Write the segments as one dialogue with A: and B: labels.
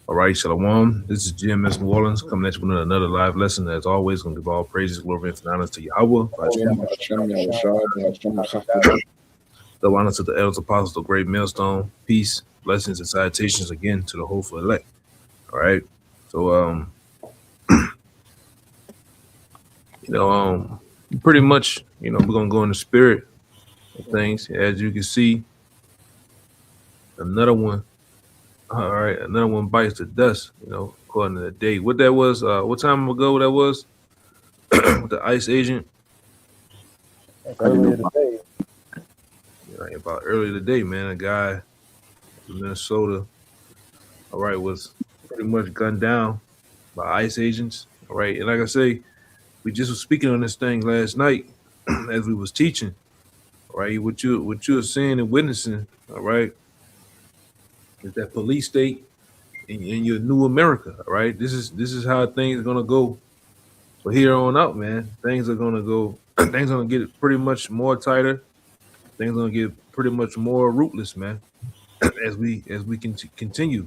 A: All right, Shalom. This is GMS New Orleans coming at you with another live lesson. As always, going to give all praises, glory, and honor to Yahweh.
B: Shalom, Hashem, Yahushua, Hashem, Yahweh.
A: The honor to the elders, apostles, the great millstone, peace, blessings, and salutations again to the hopeful elect. All right. So, pretty much, we're going to go in the spirit of things. As you can see, another one. All right, another one bites the dust, according to the date. What that was, what time ago that was with the ICE agent?
C: Earlier today.
A: About earlier today, man, a guy in Minnesota, all right, was pretty much gunned down by ICE agents. All right. And like I say, we just was speaking on this thing last night as we was teaching. All right, what you're seeing and witnessing, all right, is that police state in your new America. All right. This is how things are gonna go from here on out, man. Things are gonna go, things are gonna get pretty much more tighter. Things are gonna get pretty much more rootless, man, as we continue,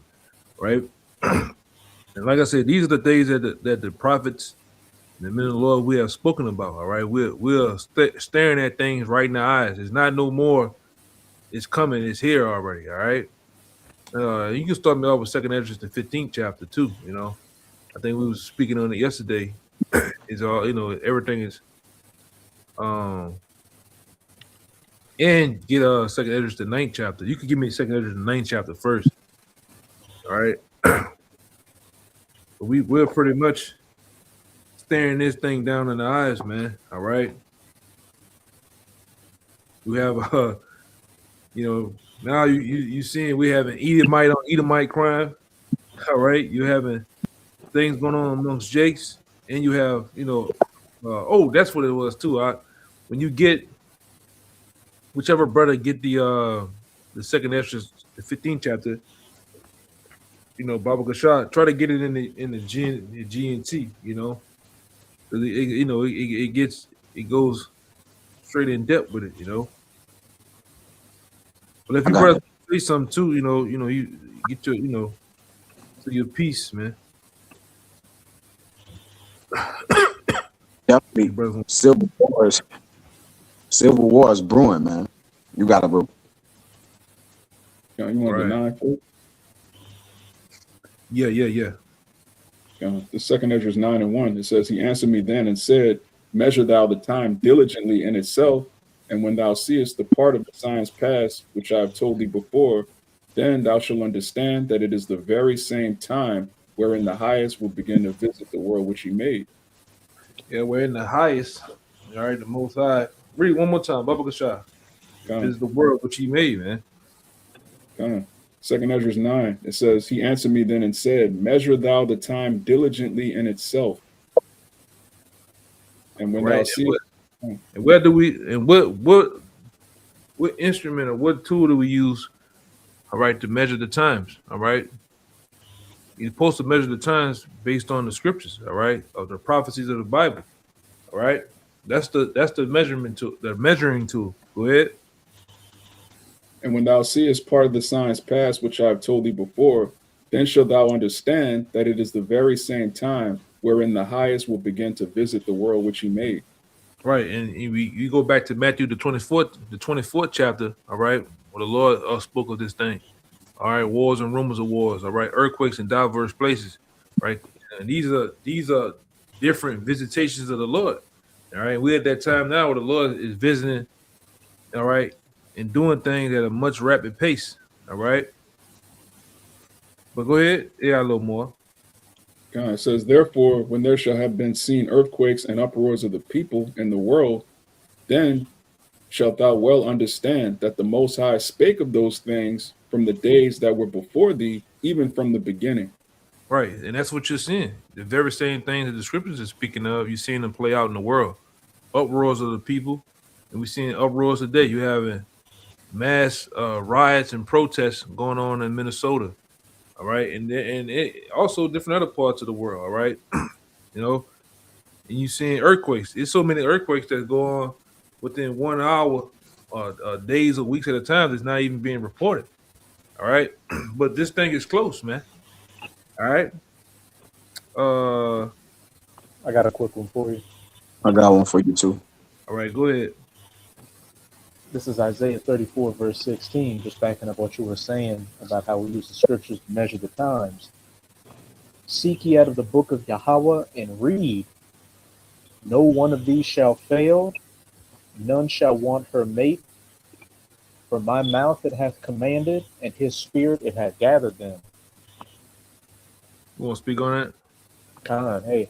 A: right? And like I said, these are the things that the prophets, the men of the Lord, we have spoken about. All right, we're staring at things right in the eyes. It's not no more. It's coming. It's here already. All right. You can start me off with 2nd Esdras, the 15th chapter too. I think we was speaking on it yesterday. Is all everything is and get 2nd Esdras, the 9th chapter. You could give me 2nd Esdras, the 9th chapter first. All right. We're pretty much staring this thing down in the eyes, man. All right. We have now you seeing we having Edomite on Edomite crime. All right. You having things going on amongst Jakes, and you have, that's what it was too. When you get whichever brother get the 2nd Esdras, the 15th chapter, Baba Gashad, try to get it in the GNT, it goes straight in depth with it, But if you brother say something too, you get your, to your piece, man.
B: Definitely. Civil War is brewing, man. You gotta brew.
C: You want the 9 first?
A: Yeah.
C: The 2nd Esdras 9:1. It says, "He answered me then and said, Measure thou the time diligently in itself, and when thou seest the part of the signs past, which I have told thee before, then thou shalt understand that it is the very same time wherein the highest will begin to visit the world which he made."
A: Yeah, we're in the highest. All right, the Most High. Read one more time, Baba Gashah. This is the world which he made, man.
C: 2nd Esdras 9. It says, "He answered me then and said, Measure thou the time diligently in itself. And when thou see
A: and where do we, and what instrument or what tool do we use, all right, to measure the times, all right? You're supposed to measure the times based on the scriptures, all right, of the prophecies of the Bible, all right? That's the measurement tool, the measuring tool. Go ahead.
C: And when thou seest part of the signs past, which I have told thee before, then shalt thou understand that it is the very same time wherein the highest will begin to visit the world which he made."
A: Right, and you go back to Matthew the 24th chapter, all right, where the Lord spoke of this thing. All right, wars and rumors of wars, all right, earthquakes in diverse places, right? And these are different visitations of the Lord. All right, we're at that time now where the Lord is visiting, all right, and doing things at a much rapid pace. All right. But go ahead. Yeah, a little more.
C: It says, "Therefore, when there shall have been seen earthquakes and uproars of the people in the world, then shalt thou well understand that the Most High spake of those things from the days that were before thee, even from the beginning."
A: Right. And that's what you're seeing. The very same things that the scriptures are speaking of, you're seeing them play out in the world. Uproars of the people. And we're seeing uproars today. You're having mass riots and protests going on in Minnesota. All right. And also different other parts of the world. All right. And you're seeing earthquakes. There's so many earthquakes that go on within 1 hour, days or weeks at a time that's not even being reported. All right. But this thing is close, man. right. Uh,
D: I got a quick one for you.
B: I got one for you too.
A: all right. Go ahead.
D: This is Isaiah 34, verse 16, just backing up what you were saying about how we use the scriptures to measure the times. Seek ye out of the book of Yahweh and read. No one of these shall fail, none shall want her mate. For my mouth it hath commanded, and his spirit it hath gathered them.
A: You want to speak on that?
D: Con, hey,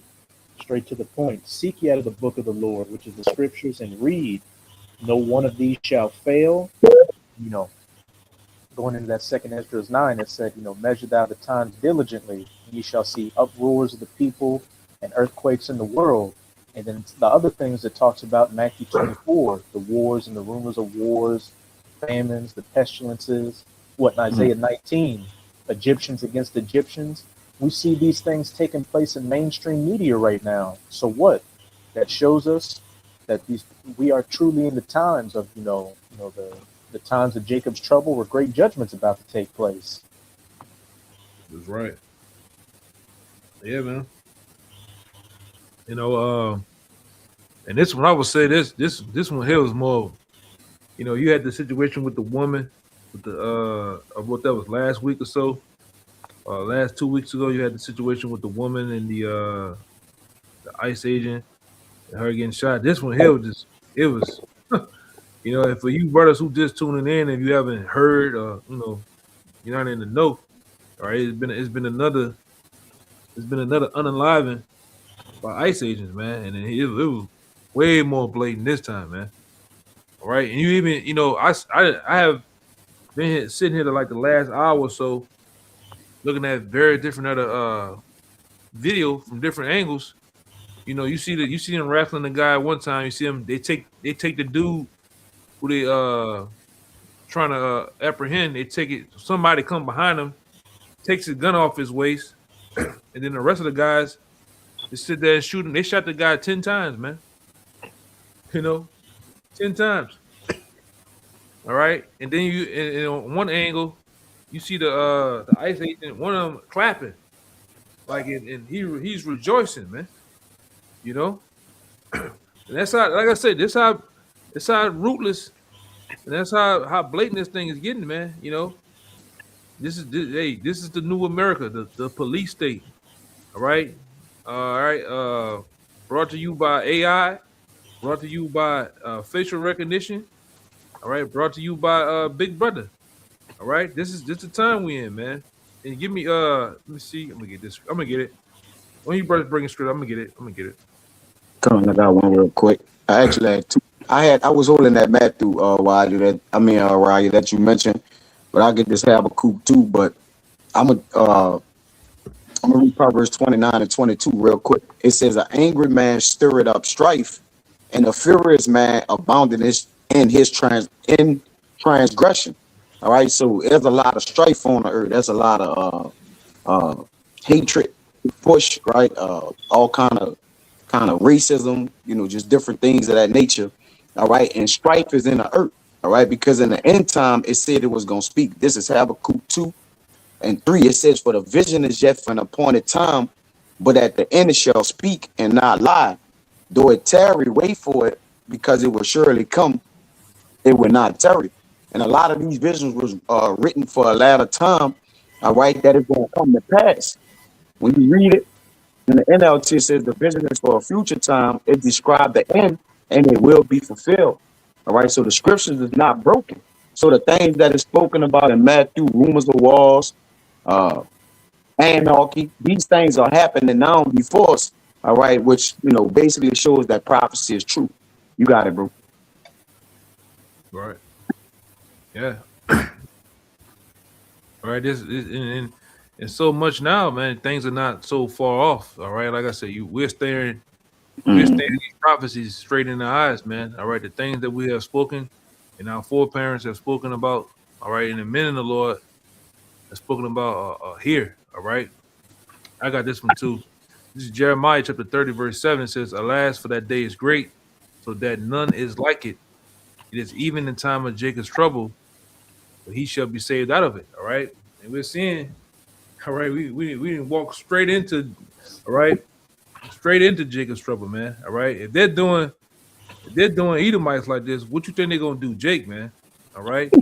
D: straight to the point. Seek ye out of the book of the Lord, which is the scriptures, and read. No one of these shall fail. You know, going into that second Ezra 9, it said, measure thou the times diligently, and ye shall see uproars of the people and earthquakes in the world. And then the other things that talks about in Matthew 24, the wars and the rumors of wars, famines, the pestilences, what in Isaiah 19, Egyptians against Egyptians. We see these things taking place in mainstream media right now. So what? That shows us that we are truly in the times of, the times of Jacob's trouble, where great judgment's about to take place.
A: That's right. Yeah, man. And this one I would say this one here was more. You had the situation with the woman, with the what that was last week or so. Last 2 weeks ago, you had the situation with the woman and the ICE agent and her getting shot. This one here was and for you brothers who just tuning in, if you haven't heard, you're not in the know. All right, it's been another unaliving by ICE agents, man, and it was way more blatant this time, man. All right, and you even, I have been here, sitting here to like the last hour or so, looking at very different other video from different angles. You see them wrestling the guy one time. You see them. They take the dude who they trying to apprehend. They take it. Somebody come behind him, takes his gun off his waist, and then the rest of the guys they sit there and shoot him. They shot the guy 10 times, man. 10 times. All right, and then and on one angle, you see the ICE agent, one of them clapping, like and he's rejoicing, man. And that's how, like I said, that's how rootless, and that's how blatant this thing is getting, man. This is the new America, the police state. All right, brought to you by AI, brought to you by facial recognition. All right, brought to you by Big Brother. All right, this is the time we in, man. And give me let me see. I'm gonna get this. I'm gonna get it. When you brothers bring a script, I'm gonna get it.
B: Come on, I got one real quick. I actually had two. I was holding that Matthew Ryan that you mentioned, but I'll get this Habakkuk too. But I'm gonna read Proverbs 29 and 22 real quick. It says, "An angry man stirred up strife, and a furious man abounded in transgression." All right, so there's a lot of strife on the earth. There's a lot of hatred, push, right? All kind of racism, just different things of that nature. All right, and strife is in the earth. All right, because in the end time it said it was going to speak. This is Habakkuk 2 and 3. It says, "For the vision is yet for an appointed time, but at the end it shall speak and not lie. Though it tarry, wait for it, because it will surely come. It will not tarry." And a lot of these visions was written for a latter time, all right, that is going to come to pass. When you read it, in the NLT, it says the vision is for a future time. It describes the end, and it will be fulfilled. All right, so the scriptures is not broken. So the things that is spoken about in Matthew, rumors of wars, anarchy, these things are happening now before us. All right, which basically shows that prophecy is true. You got it, bro.
A: Right. Yeah. All right. This and so much now, man. Things are not so far off. All right. Like I said, we're staring these prophecies straight in the eyes, man. All right. The things that we have spoken and our foreparents have spoken about. All right. And the men in the Lord have spoken about here. All right. I got this one too. This is Jeremiah chapter 30, verse 7. It says, "Alas, for that day is great, so that none is like it. It is even in time of Jacob's trouble, but he shall be saved out of it." All right. And we're seeing All right, we didn't walk straight into, all right, straight into Jacob's trouble, man. All right, if they're doing Edomites like this, what you think they're gonna do, Jake, man? All right,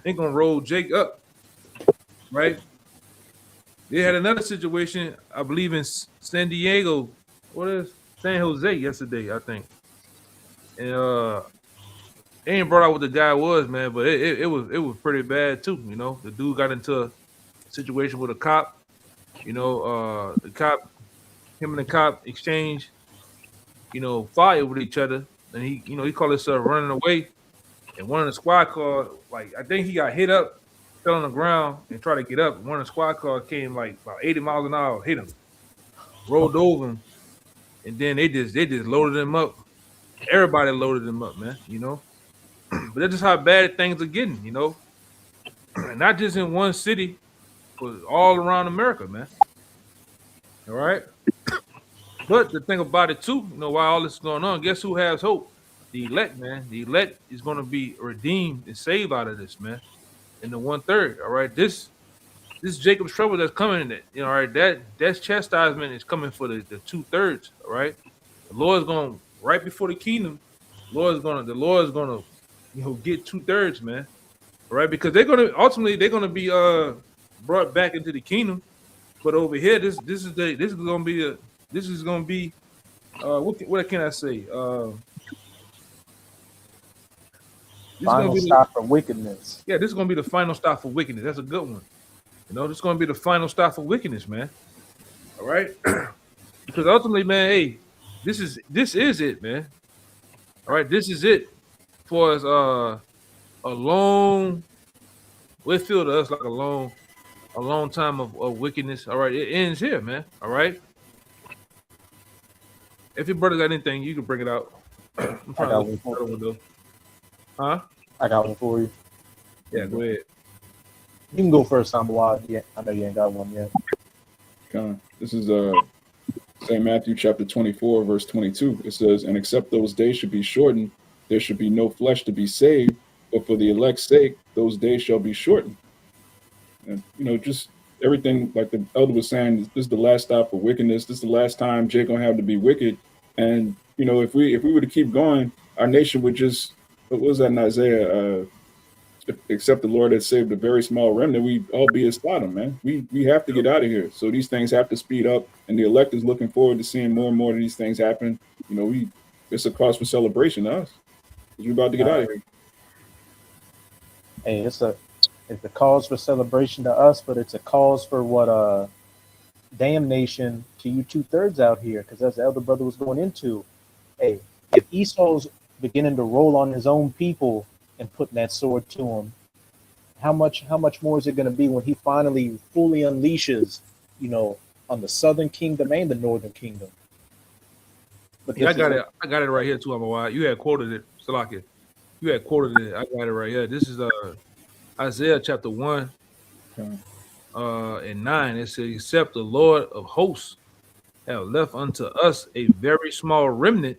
A: they gonna roll Jake up, right? They had another situation, I believe, in San Diego. What is San Jose yesterday, I think, and they ain't brought out what the guy was, man, but it was pretty bad too. You know, the dude got into a situation with a cop. You know, him and the cop exchanged, fire with each other, and he called himself running away. And one of the squad cars, like I think he got hit up, fell on the ground, and tried to get up. One of the squad cars came like about 80 miles an hour, hit him, rolled over him, and then they just loaded him up. Everybody loaded him up, man. But that's just how bad things are getting. Not just in one city, but all around America, man. All right. But the thing about it too, while all this is going on, guess who has hope? The elect, man. The elect is going to be redeemed and saved out of this, man. In the 1/3. All right. This Jacob's trouble that's coming, all right, that's chastisement is coming for the 2/3. All right. The Lord's going right before the kingdom. The Lord's gonna get 2/3, man. All right, because they're gonna be brought back into the kingdom. But over here, this is gonna be what can I say?
D: Final stop for wickedness.
A: Yeah, this is gonna be the final stop for wickedness. That's a good one. This is gonna be the final stop for wickedness, man. All right, because ultimately, man, hey, this is it, man. All right, this is it for us. A long, it feels to us like a long time of wickedness. All right, it ends here, man. All right. If your brother got anything, you can bring it out. I'm trying to look for the window. Huh?
D: I got one for you.
A: Yeah, go ahead.
D: You can go first, Samawad. Yeah, I know you ain't got one yet.
C: This is St. Matthew chapter 24, verse 22. It says, "And except those days should be shortened, there should be no flesh to be saved. But for the elect's sake, those days shall be shortened." And just everything like the elder was saying, this is the last stop for wickedness. This is the last time Jake gonna have to be wicked. And if we were to keep going, our nation would just, what was that in Isaiah? Except the Lord had saved a very small remnant, we'd all be as Sodom, man. We have to get out of here. So these things have to speed up, and the elect is looking forward to seeing more and more of these things happen. It's a cause for celebration to us because we're about to get out of here.
D: Hey, it's a cause for celebration to us, but it's a cause for what damnation to you 2/3 out here, because as the elder brother was going into, hey, if Esau's beginning to roll on his own people and putting that sword to him, how much more is it going to be when he finally fully unleashes, on the southern kingdom and the northern kingdom? But
A: Yeah, I got it right here too. I'm you had quoted it, Salakia. You had quoted it. I got it right here. This is Isaiah chapter 1 and 9. It says, "Except the Lord of hosts have left unto us a very small remnant,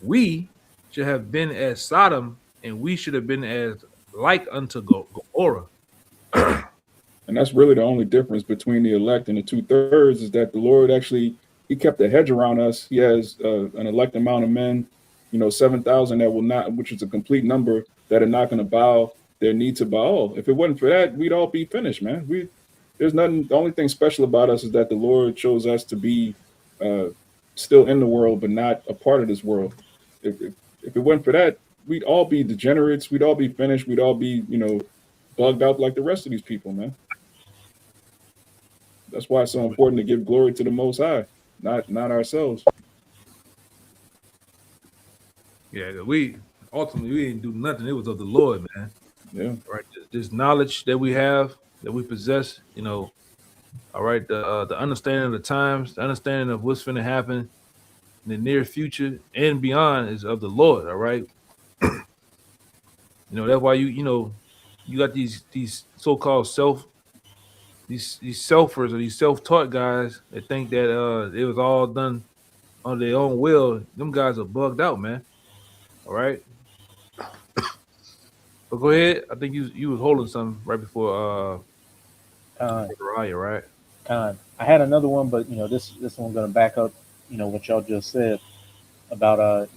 A: we should have been as Sodom, and we should have been as like unto Gomorrah."
C: And that's really the only difference between the elect and the 2/3 is that the Lord actually, he kept a hedge around us. He has an elect amount of men, 7,000 that will not, which is a complete number, that are not going to bow their knee to Baal. If it wasn't for that, we'd all be finished, man. There's nothing. The only thing special about us is that the Lord chose us to be still in the world, but not a part of this world. If it wasn't for that, we'd all be degenerates. We'd all be finished. We'd all be, bugged out like the rest of these people, man. That's why it's so important to give glory to the Most High, not ourselves.
A: Yeah, we didn't do nothing. It was of the Lord, man.
C: Yeah.
A: Right. This knowledge that we have, that we possess, all right, the understanding of the times, the understanding of what's going to happen in the near future and beyond is of the Lord. All right. That's why you got these so-called these selfers or these self-taught guys that think that it was all done on their own will. Them guys are bugged out, man. All right. But go ahead. I think you was holding something right before
D: Con.
A: Zechariah, right?
D: Con. I had another one, but this one gonna back up, what y'all just said about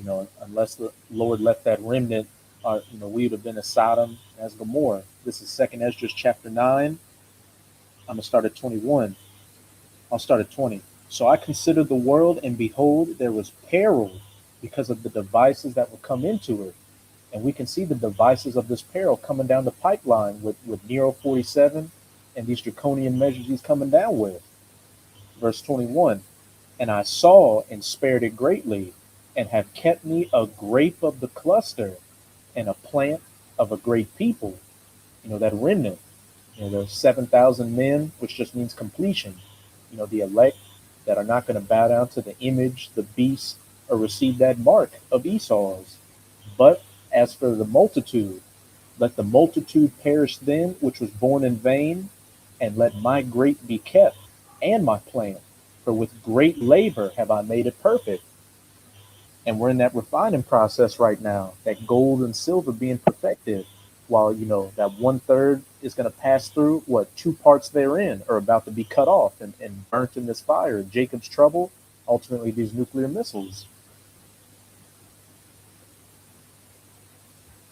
D: unless the Lord left that remnant, we would have been as Sodom as Gomorrah. This is Second Esdras chapter 9. I'm gonna start at 21. I'll start at 20. So I considered the world, and behold, there was peril because of the devices that would come into it. And we can see the devices of this peril coming down the pipeline with Nero 47 and these draconian measures he's coming down with. Verse 21. And I saw and spared it greatly, and have kept me a grape of the cluster, and a plant of a great people. That remnant. The 7,000 men, which just means completion. The elect that are not going to bow down to the image, the beast, or receive that mark of Esau's. But as for the multitude, let the multitude perish then, which was born in vain, and let my grape be kept, and my plant, for with great labor have I made it perfect. And we're in that refining process right now, that gold and silver being perfected, while that 1/3 is going to pass through. What 2 parts therein are about to be cut off and burnt in this fire. Jacob's trouble, ultimately these nuclear missiles.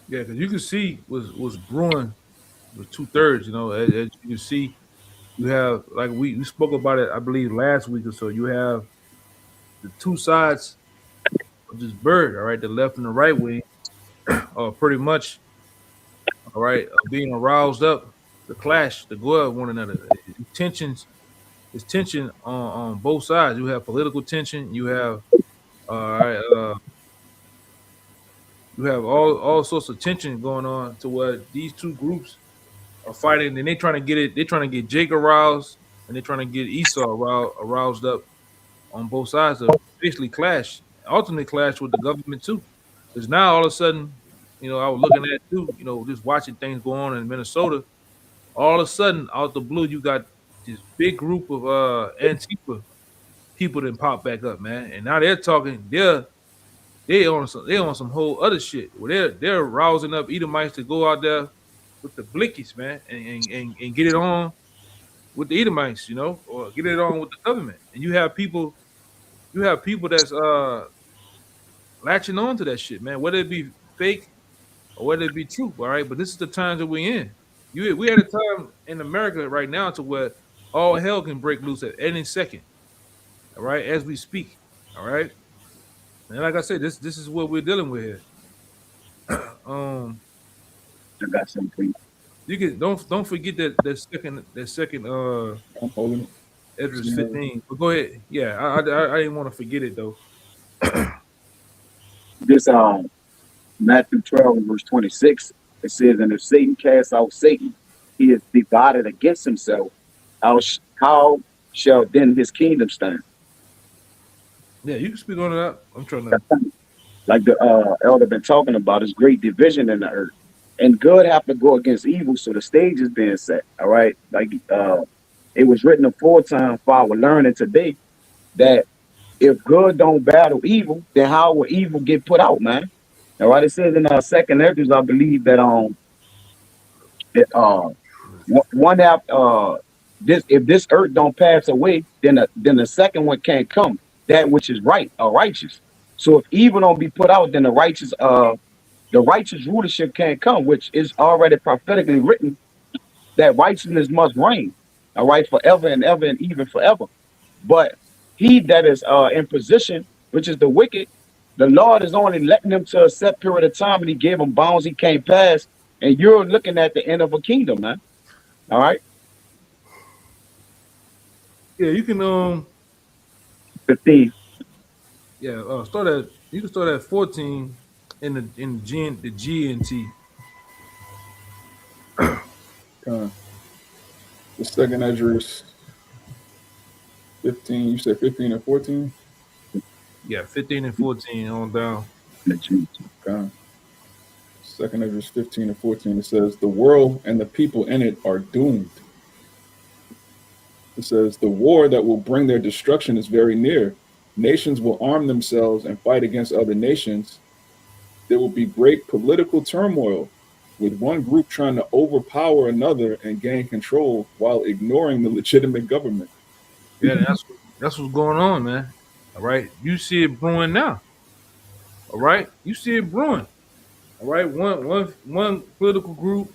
A: Yeah, because you can see was brewing with 2/3. As you can see, you have, like we spoke about it, I believe last week or so. You have the two sides of this bird, all right, the left and the right wing, are pretty much, all right, being aroused up to clash, to go at one another. It's tension on both sides. You have political tension. You have all right, you have all sorts of tension going on to where these two groups are fighting, and they're trying to get it. They're trying to get Jake aroused, and they're trying to get Esau aroused up on both sides to basically clash, ultimately clash with the government too. Because now all of a sudden, I was looking at too, just watching things go on in Minnesota. All of a sudden, out the blue, you got this big group of Antifa people that pop back up, man, and now they're talking. They on some whole other shit. Where they're rousing up Edomites to go out there with the blickies, man, and get it on with the Edomites, or get it on with the government. And you have people that's latching on to that shit, man. Whether it be fake or whether it be true, all right. But this is the times that we're in. We had a time in America right now to where all hell can break loose at any second, all right, as we speak, all right. And like I said, this is what we're dealing with here.
B: I got something.
A: You can don't forget that second
C: I'm holding it.
A: Esdras 15. But go ahead. Yeah, I didn't want to forget it though.
B: This Matthew 12 verse 26. It says, and if Satan casts out Satan, he is divided against himself. How shall then his kingdom stand?
A: Yeah, you can speak on that. I'm trying to.
B: Like the elder been talking about, is great division in the earth, and good have to go against evil. So the stage is being set. All right, like it was written aforetime for our learning today that if good don't battle evil, then how will evil get put out, man? All right, it says in our second Esdras, I believe that one after this, if this earth don't pass away, then the second one can't come. That which is right or righteous. So if evil don't be put out, then the righteous rulership can't come, which is already prophetically written that righteousness must reign, all right, forever and ever and even forever. But he that is in position, which is the wicked, the Lord is only letting them to a set period of time, and he gave them bounds he can't pass. And you're looking at the end of a kingdom, man. All right.
A: Yeah, you can
B: 15.
A: yeah, you can start at 14 in the GNT.
C: The second Esdras 15. You said 15 and 14.
A: Yeah, 15 and 14 on down.
C: Okay. Second Esdras 15 and 14. It says the world and the people in it are doomed. It says the war that will bring their destruction is very near. Nations will arm themselves and fight against other nations. There will be great political turmoil. with one group trying to overpower another and gain control while ignoring the legitimate government.
A: Yeah, that's what's going on, man. All right, you see it brewing now. All right, you see it brewing. All right, one political group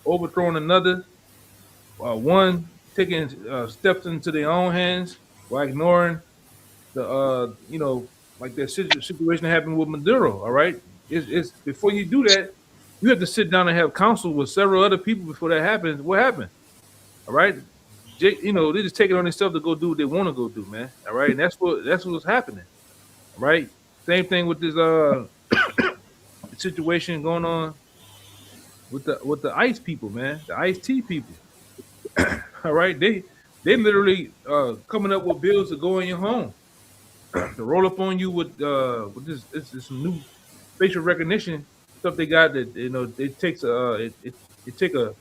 A: overthrowing another. One taking steps into their own hands while ignoring the like that situation that happened with Maduro. All right, it's before you do that, you have to sit down and have counsel with several other people before that happens. What happened? All right, they just take it on themselves to go do what they want to go do, man. All right, and that's what's happening. All right, same thing with this situation going on with the ICE people, man, the ICE T people. All right, they literally coming up with bills to go in your home, to roll up on you with this new facial recognition stuff they got that it takes it take a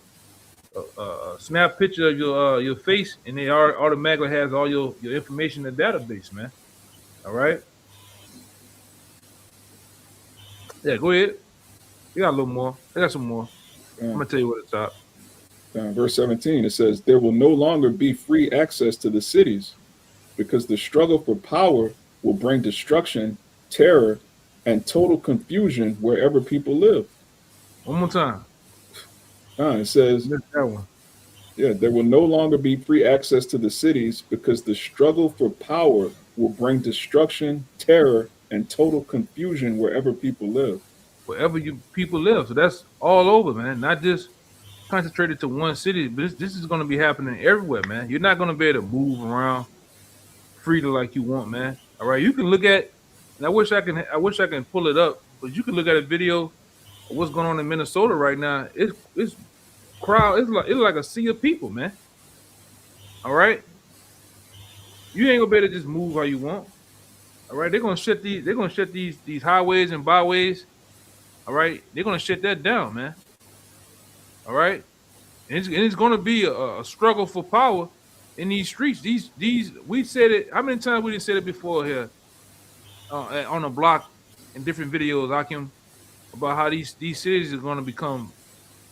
A: snap picture of your face and they automatically has all your information in the database, man. All right, yeah, go ahead. You got a little more. I got some more. I'm gonna tell you what it's up.
C: Verse 17, it says, there will no longer be free access to the cities because the struggle for power will bring destruction, terror, and total confusion wherever people live.
A: One more time.
C: It says,
A: That one.
C: yeah, there will no longer be free access to the cities because the struggle for power will bring destruction, terror, and total confusion wherever people live.
A: Wherever you people live. So that's all over, man. Not just concentrated to one city, but this is going to be happening everywhere, man. You're not going to be able to move around freely like you want, man. All right, you can look at, and I wish I can pull it up, but you can look at a video of what's going on in Minnesota right now. It's crowd. It's like a sea of people, man. All right, you ain't gonna be able to just move how you want. All right, they're gonna shut these highways and byways. All right, they're gonna shut that down, man. All right, and it's gonna be a struggle for power in these streets. These we said it. How many times we didn't say it before here on the block in different videos, Akim, about how these cities are gonna become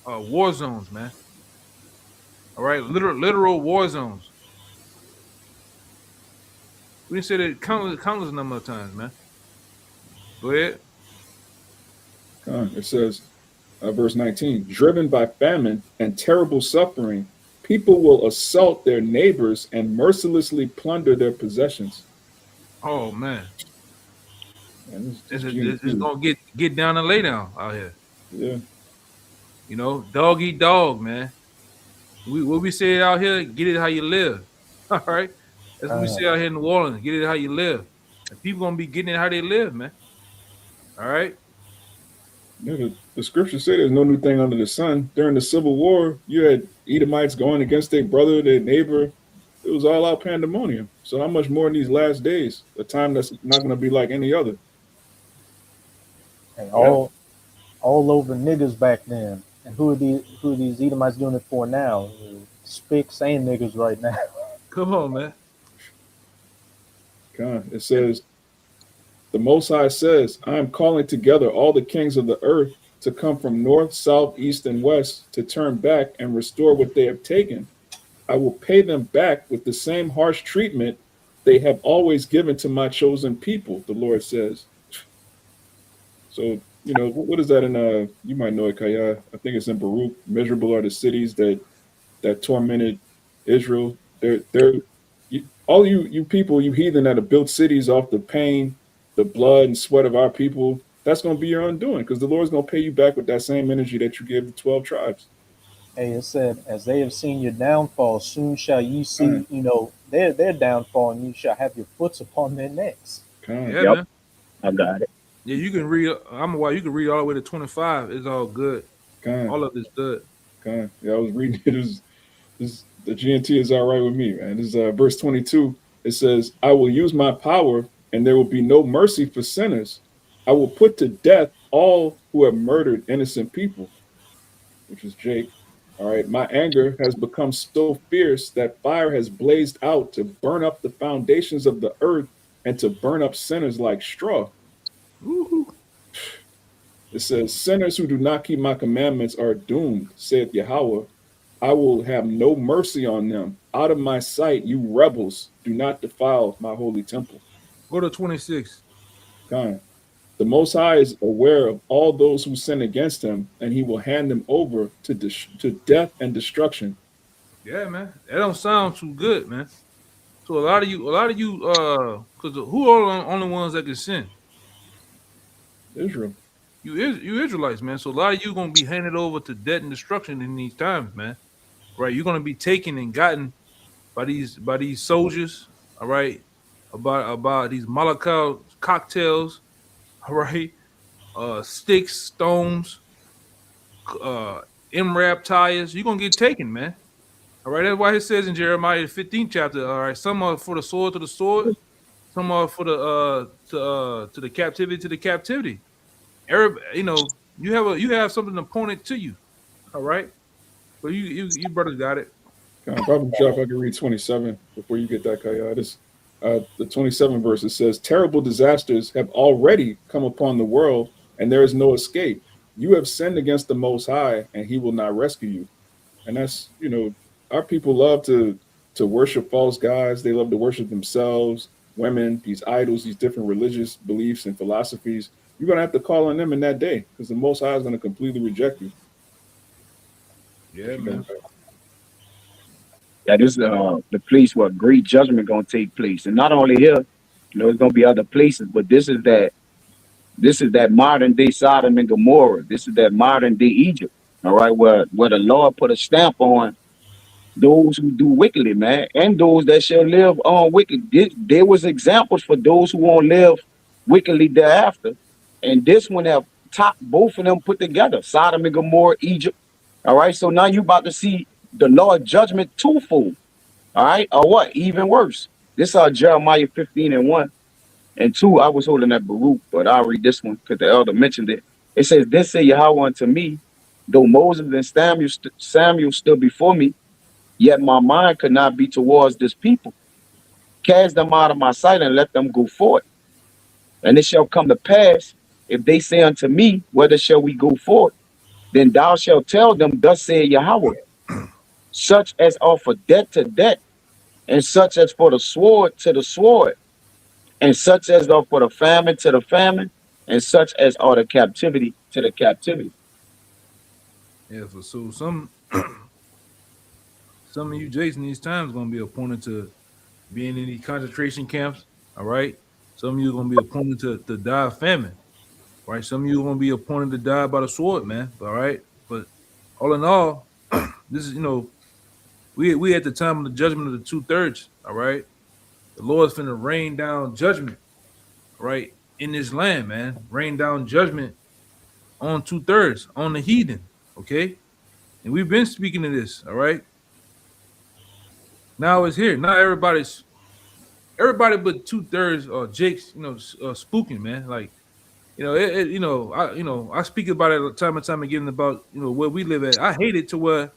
A: war zones, man. All right, literal war zones. We didn't say that countless number of times, man. Go ahead.
C: It says, verse 19, driven by famine and terrible suffering, people will assault their neighbors and mercilessly plunder their possessions.
A: Oh man,
C: Man,
A: it's gonna get down and lay down out here.
C: yeah.
A: You know, dog eat dog, man. What we say out here, get it how you live. All right, that's what we say out here in New Orleans. Get it how you live, and people gonna be getting it how they live, man. All right.
C: Yeah, the scriptures say there's no new thing under the sun. During the Civil War, you had Edomites going against their brother, their neighbor. It was all out pandemonium. So how much more in these last days? A time that's not going to be like any other.
D: And all over niggas back then. And who are these Edomites doing it for now? Spicks and niggas right now.
A: Come on, man.
C: God, it says, the Most High says, I am calling together all the kings of the earth to come from north, south, east, and west to turn back and restore what they have taken. I will pay them back with the same harsh treatment they have always given to my chosen people, the Lord says. So, what is that in, you might know it, Kaya. I think it's in Baruch. Miserable are the cities that tormented Israel. All you people, you heathen that have built cities off the pain, the blood and sweat of our people, that's going to be your undoing because the Lord's going to pay you back with that same energy that you gave the 12 tribes.
D: Hey, it said, as they have seen your downfall, soon shall you see, their downfall, and you shall have your foots upon their necks.
A: Yeah,
B: Yep.
A: man.
B: I got it.
A: Yeah, you can read. You can read all the way to 25. It's all good. All of it's good.
C: Yeah, I was reading it. The GNT is all right with me, man. This is verse 22. It says, I will use my power and there will be no mercy for sinners. I will put to death all who have murdered innocent people, which is Jake. All right. My anger has become so fierce that fire has blazed out to burn up the foundations of the earth and to burn up sinners like straw.
A: Woo-hoo.
C: It says, sinners who do not keep my commandments are doomed, saith Yahweh. I will have no mercy on them. Out of my sight, you rebels, do not defile my holy temple.
A: Go to 26.
C: Kind. The Most High is aware of all those who sin against him, and he will hand them over to death and destruction.
A: Yeah, man. That don't sound too good, man. So a lot of you, because who are the only ones that can sin?
C: Israel.
A: You Israelites, man. So a lot of you gonna be handed over to death and destruction in these times, man. Right? You're gonna be taken and gotten by these soldiers. All right, about these Molotov cocktails. All right, sticks, stones, MRAP tires. You're gonna get taken, man. All right, that's why it says in Jeremiah the 15th chapter. All right, some are for the sword to the sword, some are for the to the captivity. You know, you have something appointed to you. All right, so you brothers got it.
C: Probably if I can read 27 before you get that, Kaya. This, the 27 verse, it says, terrible disasters have already come upon the world, and there is no escape. You have sinned against the Most High, and he will not rescue you. And that's, you know, our people love to worship false gods. They love to worship themselves, women, these idols, these different religious beliefs and philosophies. You're going to have to call on them in that day, because the Most High is going to completely reject you.
A: Yeah, man.
B: That is the place where great judgment gonna take place, and not only here, you know, it's gonna be other places, but this is that modern day Sodom and Gomorrah. This is that modern day Egypt. All right, where the Lord put a stamp on those who do wickedly, man, and those that shall live on wicked. There was examples for those who won't live wickedly thereafter, and this one have topped both of them put together, Sodom and Gomorrah, Egypt. All right, so now you about to see the Lord judgment twofold. All right, or what? Even worse. This is Jeremiah 15 and 1 and 2. I was holding that Baruch, but I'll read this one because the elder mentioned it. It says, "This say Yahweh unto me, though Moses and Samuel stood before me, yet my mind could not be towards this people. Cast them out of my sight and let them go forth. And it shall come to pass, if they say unto me, whither shall we go forth? Then thou shalt tell them, thus saith Yahweh, such as are for debt to debt, and such as for the sword to the sword, and such as are for the famine to the famine, and such as are the captivity to the captivity."
A: Yeah, so some of you Jason these times gonna be appointed to being in these concentration camps. All right, some of you gonna be appointed to die of famine. Right, some of you gonna be appointed to die by the sword, man. All right, but all in all, this is, you know, we at the time of the judgment of the 2/3. All right, the Lord's finna rain down judgment, right, in this land, man. Rain down judgment on 2/3 on the heathen. Okay, and we've been speaking of this. All right, now it's here. Now everybody but 2/3 Jake's, you know, spooking, man. Like, you know, I speak about it time and time again about, you know, where we live at. I hate it to where,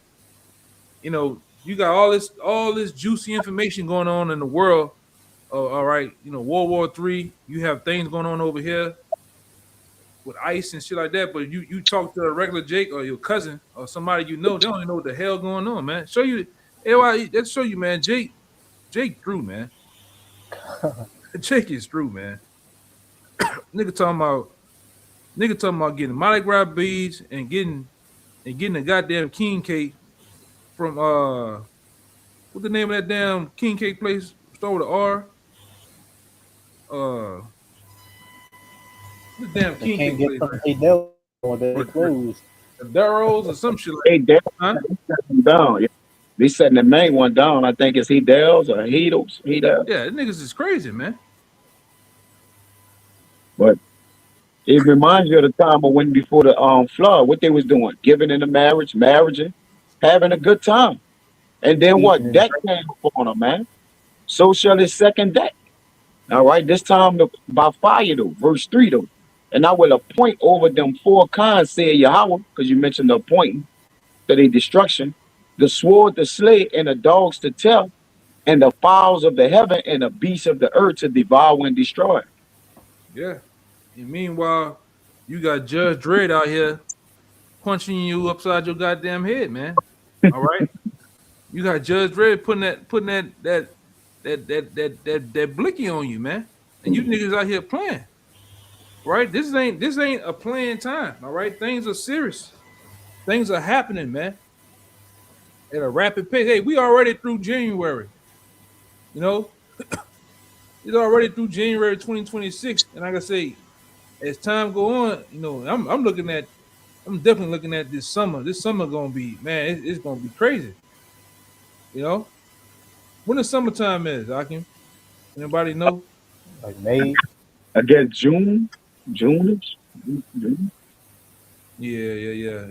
A: you know, you got all this juicy information going on in the world. All right, you know, World War III. You have things going on over here with ICE and shit like that. But you talk to a regular Jake or your cousin or somebody you know, they don't even know what the hell going on, man. Show you, let's show you, man. Jake through, man. Jake is through, man. Nigga talking about getting Mardi Gras beads and getting a goddamn king cake from what the name of that damn king cake place? Start with an R. The damn
D: They
A: king
D: can't
A: cake
D: get
A: place.
D: from Adele or they closed.
A: The Darrows or some shit like
B: Hey, Dale,
A: that. Huh?
B: down. They setting the main one down. I think it's Hedels or Hedels.
A: Yeah, the niggas is crazy, man.
B: But it reminds you of the time of when before the flood, what they was doing, giving in the marriaging, having a good time. And then what?
D: Eating.
B: Death came upon them, man. So shall his second death. All right, this time by fire though, verse 3 though. And I will appoint over them 4 kinds, said Yahweh, because you mentioned the appointing to their destruction, the sword to slay, and the dogs to tell, and the fowls of the heaven and the beasts of the earth to devour and destroy.
A: Yeah. And meanwhile, You got Judge Dredd out here punching you upside your goddamn head, man. All right. You got Judge Dredd putting that blicky on you, man. And you niggas out here playing. Right? This ain't a playing time. All right. Things are serious. Things are happening, man. At a rapid pace. Hey, we already through January. You know, it's already through January 2026. And like I say, as time go on, you know, I'm definitely looking at this summer. This summer gonna be, man, it's gonna be crazy. You know, when the summertime is, Akim? Anybody know?
D: Like May.
B: I guess June. June.
A: Yeah.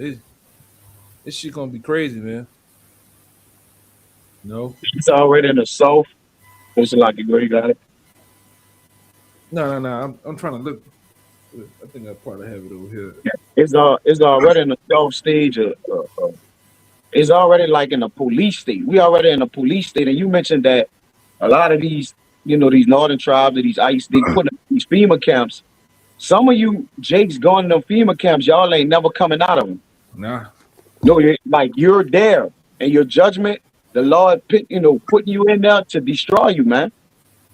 A: This shit gonna be crazy, man. No,
B: It's already in the south. It's like you already got it.
A: no. I'm trying to look. I think I probably have it over here.
B: It's already in the south stage. It's already like in a police state. We already in a police state, and you mentioned that a lot of these, these northern tribes, or these ICE, they put in these FEMA camps. Some of you Jake's going to them FEMA camps. Y'all ain't never coming out of them.
A: Nah,
B: No, you're there, and your judgment, the Lord, putting you in there to destroy you, man.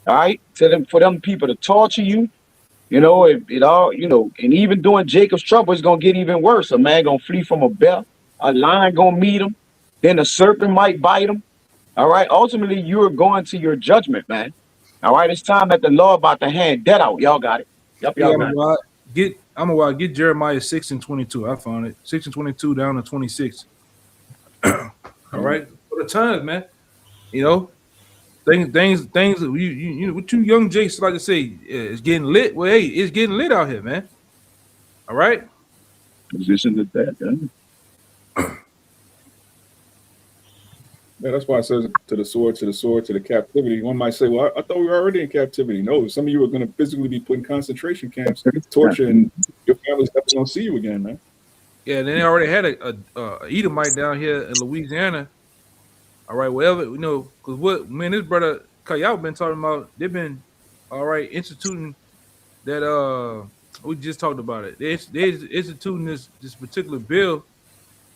B: All right, for them people to torture you. It all, and even during Jacob's trouble, it's gonna get even worse. A man gonna flee from a bear, a lion gonna meet him, then a serpent might bite him. All right, ultimately you're going to your judgment, man. All right, it's time that the Lord about to hand that out. Y'all got it. Yep, y'all got it.
A: Get Jeremiah 6:22. I found it. 6:22 down to 26. All right, for the times, man. Things. What you young Jakes like to say? It's getting lit. Well, hey, it's getting lit out here, man. All right.
B: Position to that.
C: Yeah, that's why it says to the sword, to the captivity. One might say, well, I thought we were already in captivity. No, some of you are going to physically be put in concentration camps, torture, and your family's never going to see you again, man.
A: Yeah, then they already had a Edomite down here in Louisiana. All right, whatever, because what this brother Kayal been talking about, they've been instituting that we just talked about it. They're instituting this particular bill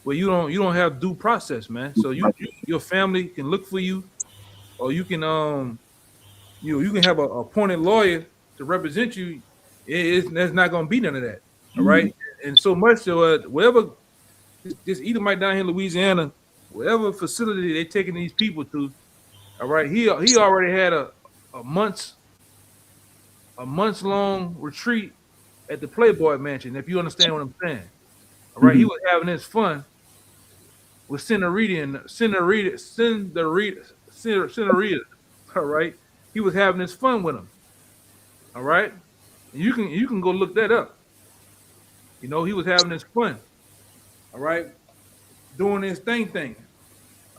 A: where you don't have due process, man. So your family can look for you, or you can you can have a appointed lawyer to represent you. There's not gonna be none of that. All right. And so much so whatever this Edomite down here in Louisiana, whatever facility they're taking these people to, all right, he already had a month's long retreat at the Playboy Mansion, if you understand what I'm saying. All right, he was having his fun with Senorita. All right, he was having his fun with him. All right, and you can go look that up. He was having his fun. All right, doing his thing.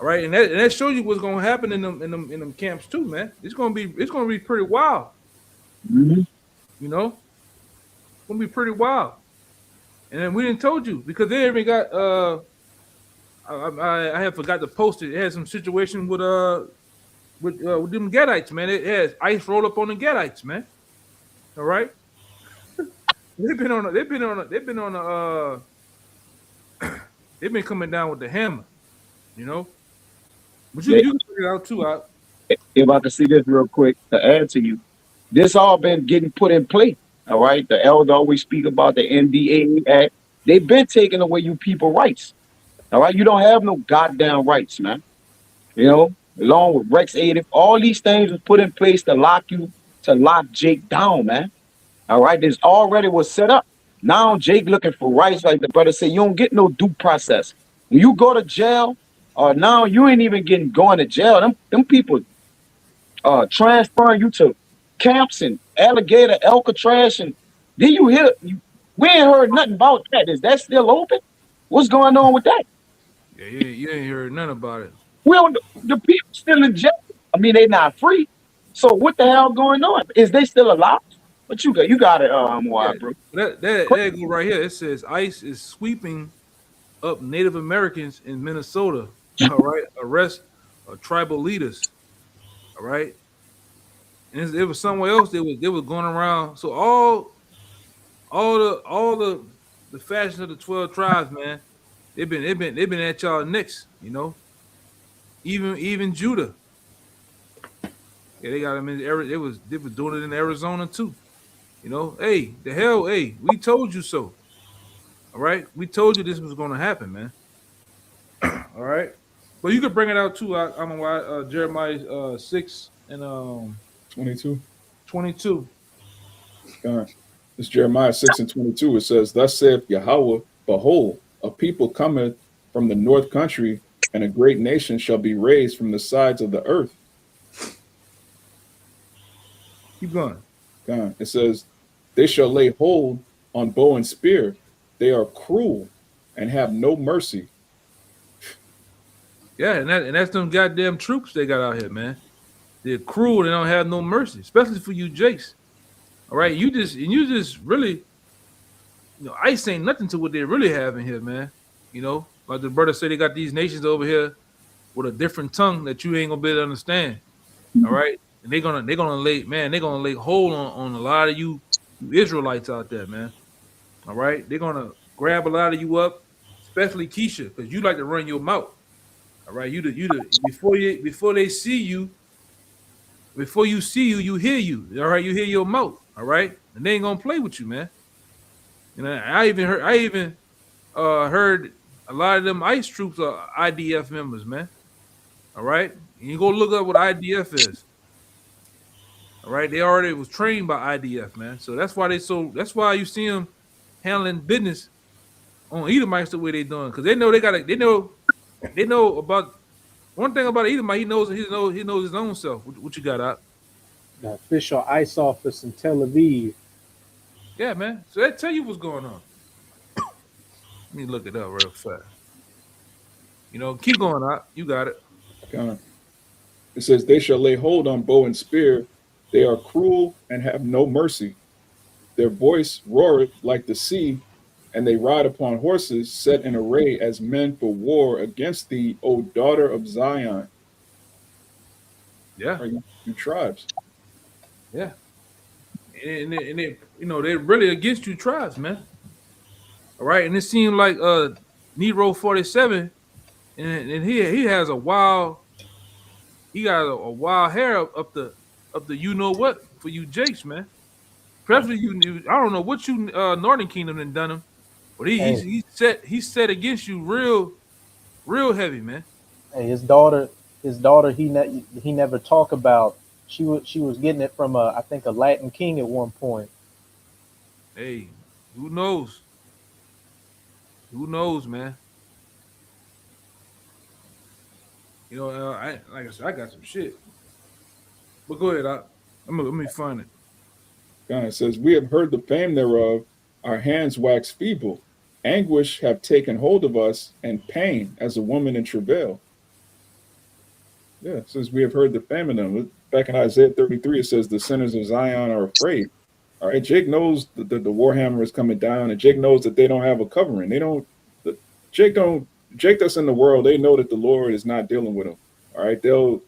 A: All right, and that shows you what's gonna happen in them camps too, man. It's gonna be pretty wild.
B: Mm-hmm.
A: It's gonna be pretty wild. And then we didn't told you because they even got I have forgot to post it. It had some situation with them Gadites, man. It has ice roll up on the Gadites, man. All right, they've been coming down with the hammer, But you can figure it out too.
B: If I can see this real quick to add to you, this all been getting put in place. All right, the elder always speak about the NDA Act. They've been taking away you people rights. All right, you don't have no goddamn rights, man. Along with Rex 80, all these things was put in place to lock Jake down, man. All right, this already was set up. Now Jake looking for rights, like the brother said. You don't get no due process when you go to jail. Or now you ain't even going to jail. Them people transferring you to camps and Alligator, Alcatraz, and then we ain't heard nothing about that. Is that still open? What's going on with that?
A: Yeah, you ain't heard nothing about it.
B: Well, the people still in jail. I mean, they not free. So what the hell going on? Is they still alive? But you got it, bro.
A: That go right here. It says ICE is sweeping up Native Americans in Minnesota. All right, arrest tribal leaders. All right, and it was somewhere else. They was going around. So all the fashion of the 12 tribes, man. They've been at y'all necks, you know. Even Judah. Yeah, they got them in they was doing it in Arizona too. You know, hey, the hell, hey, we told you so. All right. We told you this was gonna happen, man. All right. But you could bring it out too. I don't know why Jeremiah 6 and
C: 22.
A: 22.
C: God. It's Jeremiah 6 and 22. It says, "Thus saith Yahweh, behold, a people cometh from the north country, and a great nation shall be raised from the sides of the earth."
A: Keep going.
C: God. It says, "They shall lay hold on bow and spear. They are cruel and have no mercy."
A: Yeah, and that's them goddamn troops they got out here, man. They're cruel. They don't have no mercy, especially for you, Jakes. All right, you just really, ICE ain't nothing to what they really have in here, man. You know, like the brother said, they got these nations over here with a different tongue that you ain't gonna be able to understand. All right, and they're gonna lay hold on a lot of you Israelites out there, man. All right, they're gonna grab a lot of you up, especially Keisha, because you like to run your mouth. All right, before they see you, before you see you, you hear you. All right, you hear your mouth. All right, and they ain't gonna play with you, man. And I even heard a lot of them ICE troops are IDF members, man. All right, and you go look up what IDF is. All right, they already was trained by IDF, man. So that's why That's why you see them handling business on Edomites the way they doing, because they know they know about one thing about Edomite. He knows his own self. What you got out?
D: The official ICE office in Tel Aviv.
A: Yeah, man. So that tell you what's going on. Let me look it up real fast. Keep going out. You got it.
C: God. It says, "They shall lay hold on bow and spear. They are cruel and have no mercy. Their voice roareth like the sea, and they ride upon horses set in array as men for war against thee, O daughter of Zion."
A: Yeah,
C: Are you tribes?
A: yeah. And they're really against you tribes, man. All right, and it seemed like Nero 47, and he has a wild, he got a wild hair up the you know what for you Jakes, man. Especially I don't know what you Northern Kingdom done him, but
D: Hey,
A: he's set against you real heavy, man.
D: hey, his daughter, he never talked about. She was getting it from I think a Latin king at one point.
A: Hey, who knows? Who knows, man? I like I said, I got some shit. But go ahead, let me find it.
C: God, it says, "We have heard the fame thereof. Our hands wax feeble. Anguish have taken hold of us, and pain as a woman in travail." Yeah, it says, "We have heard the fame of them." Back in Isaiah 33, it says, "The sinners of Zion are afraid." All right, Jake knows that the Warhammer is coming down, and Jake knows that they don't have a covering. Jake that's in the world, they know that the Lord is not dealing with them. All right, they'll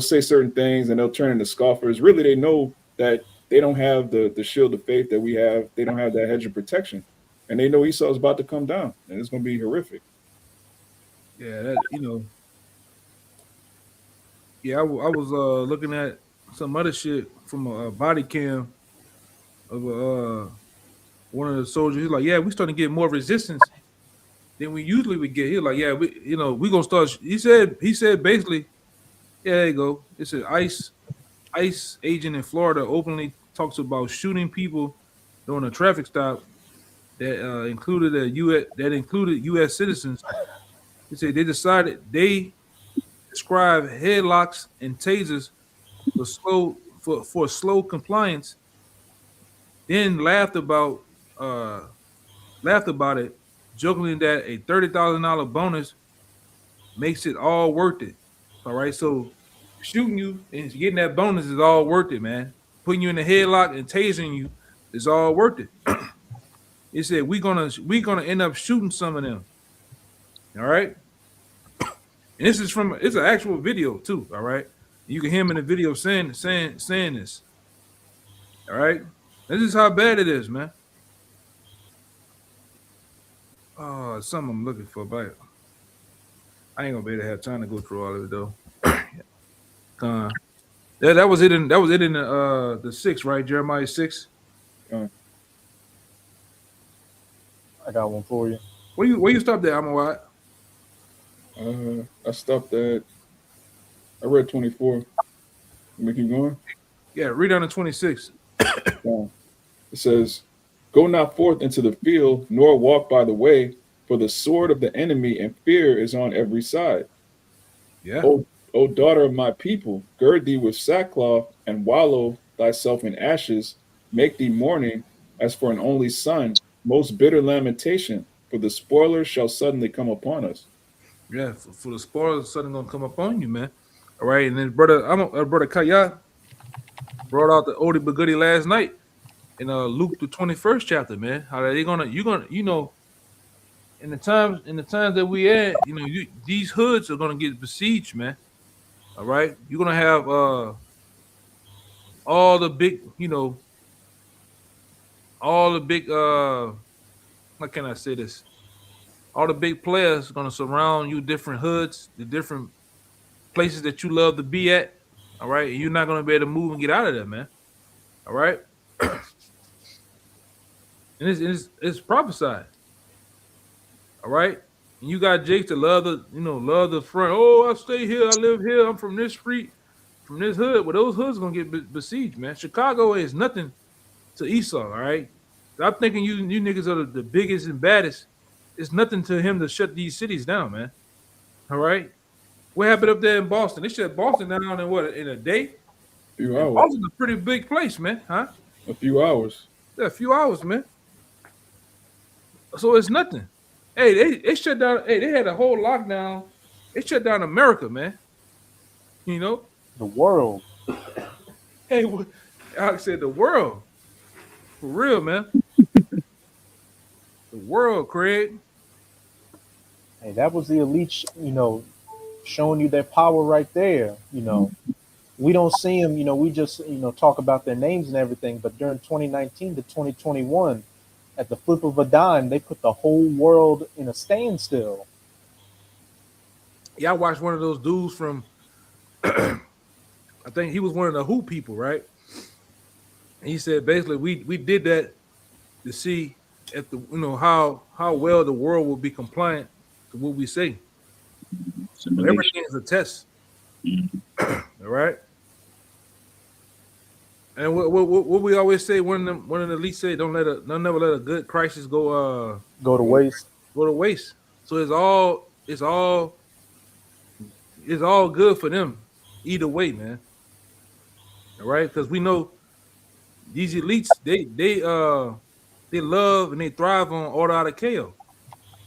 C: say certain things and they'll turn into scoffers. Really, they know that they don't have the shield of faith that we have. They don't have that hedge of protection, and they know Esau is about to come down, and it's going to be horrific.
A: Yeah, yeah. I was looking at some other shit from a body cam of one of the soldiers. He's like, yeah, we starting to get more resistance than we usually would get. He's like, yeah, we gonna start. He said basically, yeah, there you go. It said ICE agent in Florida openly talks about shooting people during a traffic stop that included U.S. citizens. He said they describe headlocks and tasers for slow compliance. Then laughed about it, jokingly that a $30,000 bonus makes it all worth it. All right, so shooting you and getting that bonus is all worth it, man. Putting you in the headlock and tasing you is all worth it. It said we gonna end up shooting some of them. All right, and it's an actual video too. All right, you can hear him in the video saying this. All right, this is how bad it is, man. Something I'm looking for, but I ain't gonna be able to have time to go through all of it though. Uh, that was it in the 6, right? Jeremiah 6.
C: Uh,
D: I got one for you.
A: Where you stopped there? I'm a what?
C: I stopped at. I read 24. Let me keep going.
A: Yeah, read down to 26.
C: It says, "Go not forth into the field, nor walk by the way, for the sword of the enemy and fear is on every side.
A: Yeah.
C: O daughter of my people, gird thee with sackcloth and wallow thyself in ashes. Make thee mourning as for an only son, most bitter lamentation, for the spoiler shall suddenly come upon us."
A: Yeah, for the spoilers, something gonna come up on you, man. All right, and then brother Kaya brought out the oldie but goodie last night in Luke the 21st chapter, man. How they gonna in the times that we at, these hoods are gonna get besieged, man. All right, you're gonna have all the big, all the big how can I say this? All the big players are gonna surround you, different hoods, the different places that you love to be at. All right, and you're not gonna be able to move and get out of there, man. All right, and it's prophesied. All right, and you got Jake to love the front. Oh, I stay here, I live here, I'm from this street, from this hood. Well, those hoods gonna get besieged, man. Chicago is nothing to Esau. All right, I'm thinking you niggas are the biggest and baddest. It's nothing to him to shut these cities down, man. All right, what happened up there in Boston? They shut Boston down in what, in a day?
C: A few
A: And
C: hours.
A: Boston's a pretty big place, man. Huh?
C: A few hours.
A: Yeah, a few hours, man. So it's nothing. Hey, they shut down. Hey, they had a whole lockdown. They shut down America, man. You know.
D: The world.
A: Hey, Alex said the world. For real, man. The world, Craig.
D: Hey, that was the elite, showing you their power right there. We don't see them, we just, talk about their names and everything. But during 2019 to 2021, at the flip of a dime, they put the whole world in a standstill.
A: Yeah, I watched one of those dudes from. I think he was one of the Who people, right? And he said basically we did that to see if how well the world will be compliant to what we say. Everything is a test. All right. And what we always say, one of the elites say, don't never let a good crisis go
D: Go to waste.
A: go to waste. So it's all good for them either way, man. All right, because we know these elites, they love and they thrive on order out of chaos.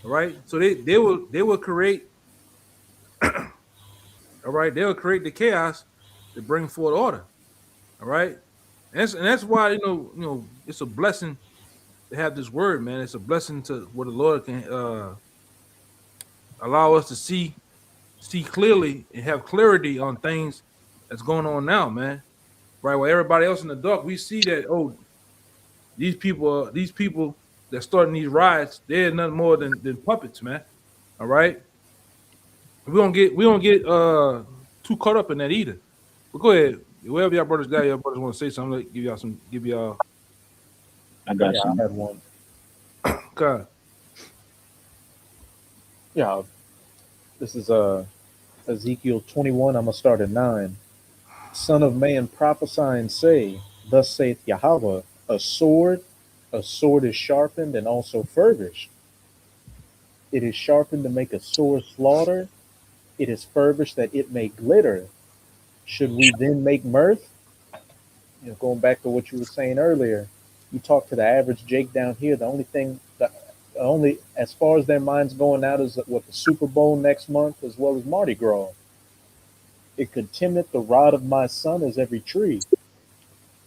A: All right, so they will create. All right, they'll create the chaos to bring forth order. All right, and that's why it's a blessing to have this word, man. It's a blessing to where the Lord can allow us to see clearly and have clarity on things that's going on now, man. Right, while everybody else in the dark, we see that these people that starting these riots, they're nothing more than puppets, man. All right, we don't get too caught up in that either. But go ahead, wherever y'all brothers want to say something, give y'all.
B: I got
D: Yeah, I
B: you.
D: had one.
A: God.
D: Yeah, this is Ezekiel 21. I'm gonna start at 9. Son of man, prophesy and say, thus saith Yahweh, a sword is sharpened and also furbished. It is sharpened to make a sore slaughter. It is furbished that it may glitter. Should we then make mirth? Going back to what you were saying earlier, you talk to the average Jake down here, the only as far as their minds going out is what the Super Bowl next month, as well as Mardi Gras. It contemneth the rod of my son as every tree.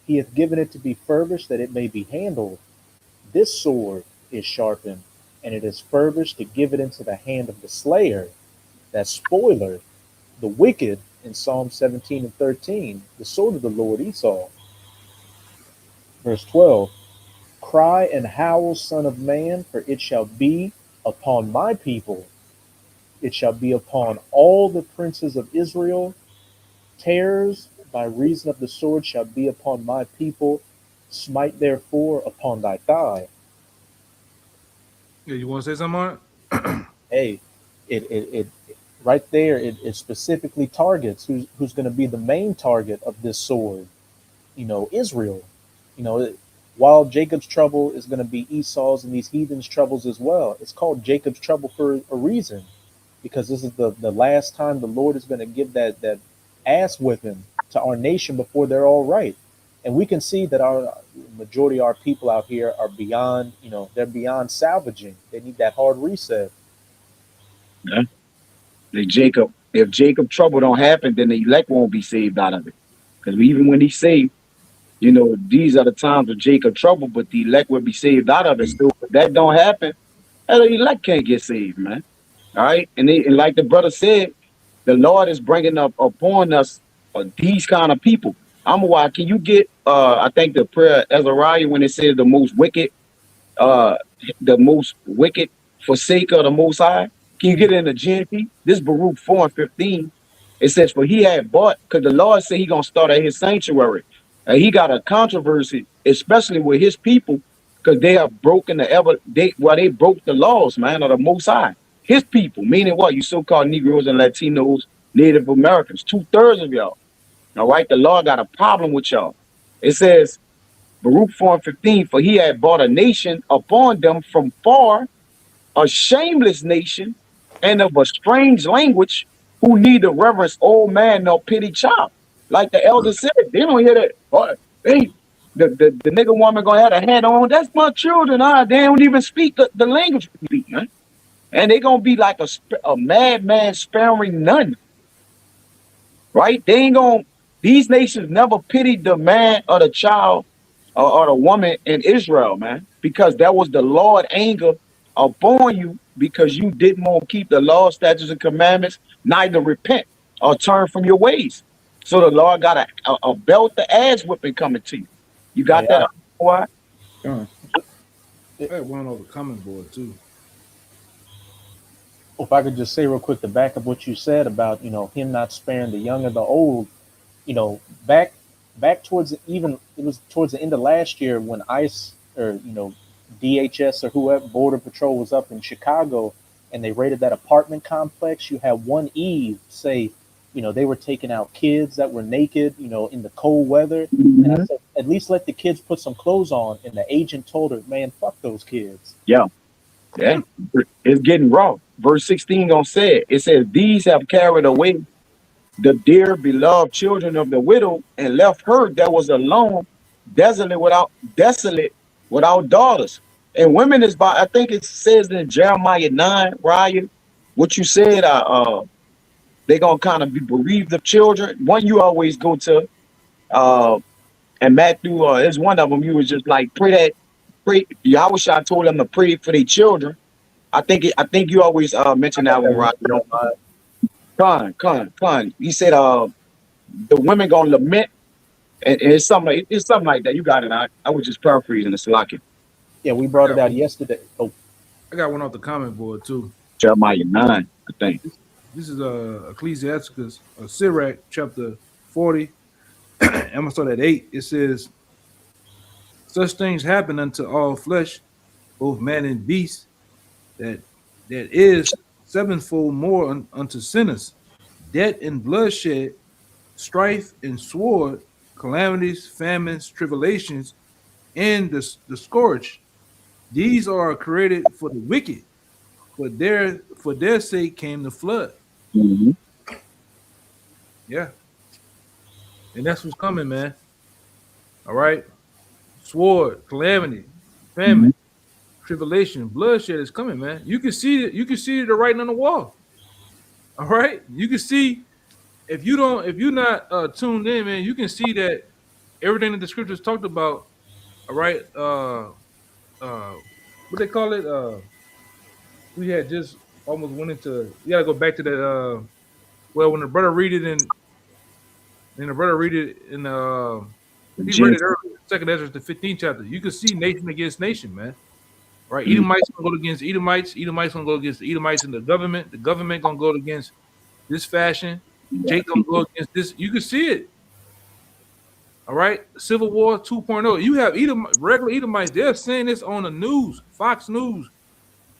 D: He hath given it to be furbished that it may be handled. This sword is sharpened, and it is furbished to give it into the hand of the slayer, that spoiler, the wicked, in Psalm 17 and 13, the sword of the Lord Esau. Verse 12, cry and howl, son of man, for it shall be upon my people, it shall be upon all the princes of Israel. Terrors by reason of the sword shall be upon my people. Smite therefore upon thy thigh.
A: Yeah, you want to say something on it?
D: Hey, it right there, it specifically targets who's going to be the main target of this sword. Israel. While Jacob's trouble is going to be Esau's and these heathens' troubles as well, it's called Jacob's trouble for a reason, because this is the last time the Lord is going to give that ass whipping to our nation before they're all right. And we can see that our majority of our people out here are beyond, they're beyond salvaging. They need that hard reset.
B: Yeah. If Jacob trouble don't happen, then the elect won't be saved out of it. Because even when he's saved, these are the times of Jacob trouble, but the elect will be saved out of it. Still, if that don't happen, the elect can't get saved, man. All right. And like the brother said, the Lord is bringing up upon us these kind of people. I'm why can you get I think the prayer Azariah when it says the most wicked forsake of the most high. Can you get it in the GNP? This Baruch 4:15. It says, for he had bought, because the Lord said he gonna start at his sanctuary. And he got a controversy, especially with his people, because they have broken they broke the laws, man, of the most high. His people, meaning what? You so-called Negroes and Latinos, Native Americans, 2/3 of y'all. All right, the Lord got a problem with y'all. It says, Baruch 4:15, for he had bought a nation upon them from far, a shameless nation, and of a strange language, who neither reverence old man nor pity child. Like the elder said, they don't hear that. Oh, the nigga woman gonna have a hat on. That's my children. They don't even speak the language we speak, huh? And they gonna be like a madman sparing none. Right? They ain't gonna. These nations never pitied the man or the child or the woman in Israel, man, because that was the Lord anger upon you because you didn't want to keep the law, statutes, and commandments, neither repent or turn from your ways. So the Lord got a belt the ass whipping coming to you. You got
D: Yeah.
B: that? Why?
C: Gone.
A: I had one on the comment board too.
D: If I could just say real quick to back up what you said about him not sparing the young or the old, back towards it was towards the end of last year when ICE or DHS or whoever Border Patrol was up in Chicago and they raided that apartment complex. You had one Eve say, they were taking out kids that were naked, in the cold weather. And I said, at least let the kids put some clothes on. And the agent told her, man, fuck those kids.
B: Yeah. It's getting raw. Verse 16 gonna say it. It says, these have carried away the dear beloved children of the widow and left her that was alone, desolate without daughters. And women is by, I think it says in Jeremiah 9, Ryan, what you said, they're gonna kind of be bereaved of children. One you always go to, and Matthew is one of them. You was just like pray. Yahushua told them to pray for their children. I think you always mention that one, right? Con. He said the women gonna lament, and it's something like that. You got it. I was just paraphrasing the Salaki.
D: Yeah, we brought it out yesterday. Oh,
A: I got one off the comment board too.
B: Jeremiah 9, I think.
A: This is Ecclesiasticus, Sirach, chapter 40. I'm gonna start at 8. It says, such things happen unto all flesh, both man and beast, that is sevenfold more unto sinners. Death and bloodshed, strife and sword, calamities, famines, tribulations, and the scourge. These are created for the wicked. For their sake came the flood.
B: Mm-hmm.
A: Yeah. And that's what's coming, man. All right. Sword, calamity, famine, tribulation, bloodshed is coming, man. You can see it. You can see the writing on the wall. All right. You can see if you're not tuned in, man, you can see that everything that the scriptures talked about. All right. What they call it? We had just almost went into. You gotta go back to that. Well, when the brother read it in he read it earlier, Second Ezra, the 15th chapter. You can see nation against nation, man. right? Edomites gonna go against Edomites. Edomites gonna go against the Edomites and the government. The government gonna go against this fashion. Jake gonna go against this. You can see it. All right, Civil War 2.0. You have regular Edomites. They're saying this on the news, Fox News.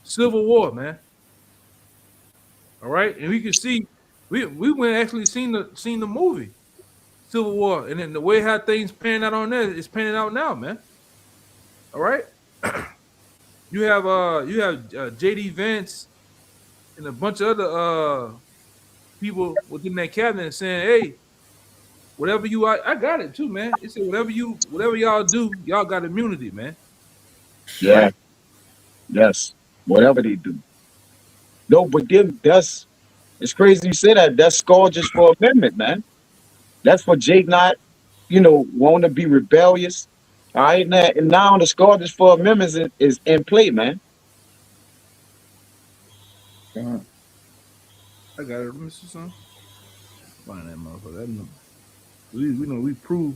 A: Civil War, man. All right, and we can see we went actually seen the movie Civil War, and then the way how things pan out on there is panning out now, man. All right, you have JD Vance and a bunch of other people within that cabinet saying, "Hey, whatever you I got it too, man." It said whatever y'all do, y'all got immunity, man.
B: Yeah.
A: Right?
B: Yes. Whatever they do. No, but then it's crazy you say that. That's score just for amendment, man. That's for Jake not, wanting to be rebellious. All right, and now the score just for amendments is in play, man.
C: God.
A: I got it. Let me see something. Find that motherfucker. We know we prove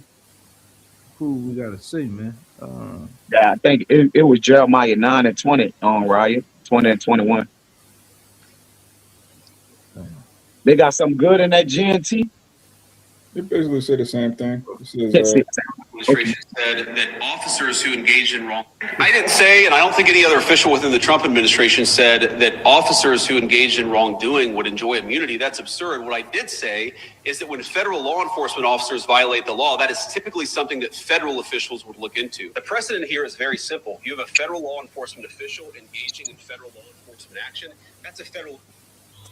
A: we gotta say, man.
B: Yeah, I think it was Jeremiah 9 and 20 on Riot, 20 and 21. They got something good in that GNT.
C: They basically say the same thing. It says,
B: Yes,
E: Administration said that officers who engaged in wrong. I didn't say, and I don't think any other official within the Trump administration said that officers who engaged in wrongdoing would enjoy immunity. That's absurd. What I did say is that when federal law enforcement officers violate the law, that is typically something that federal officials would look into. The precedent here is very simple. You have a federal law enforcement official engaging in federal law enforcement action. That's a federal.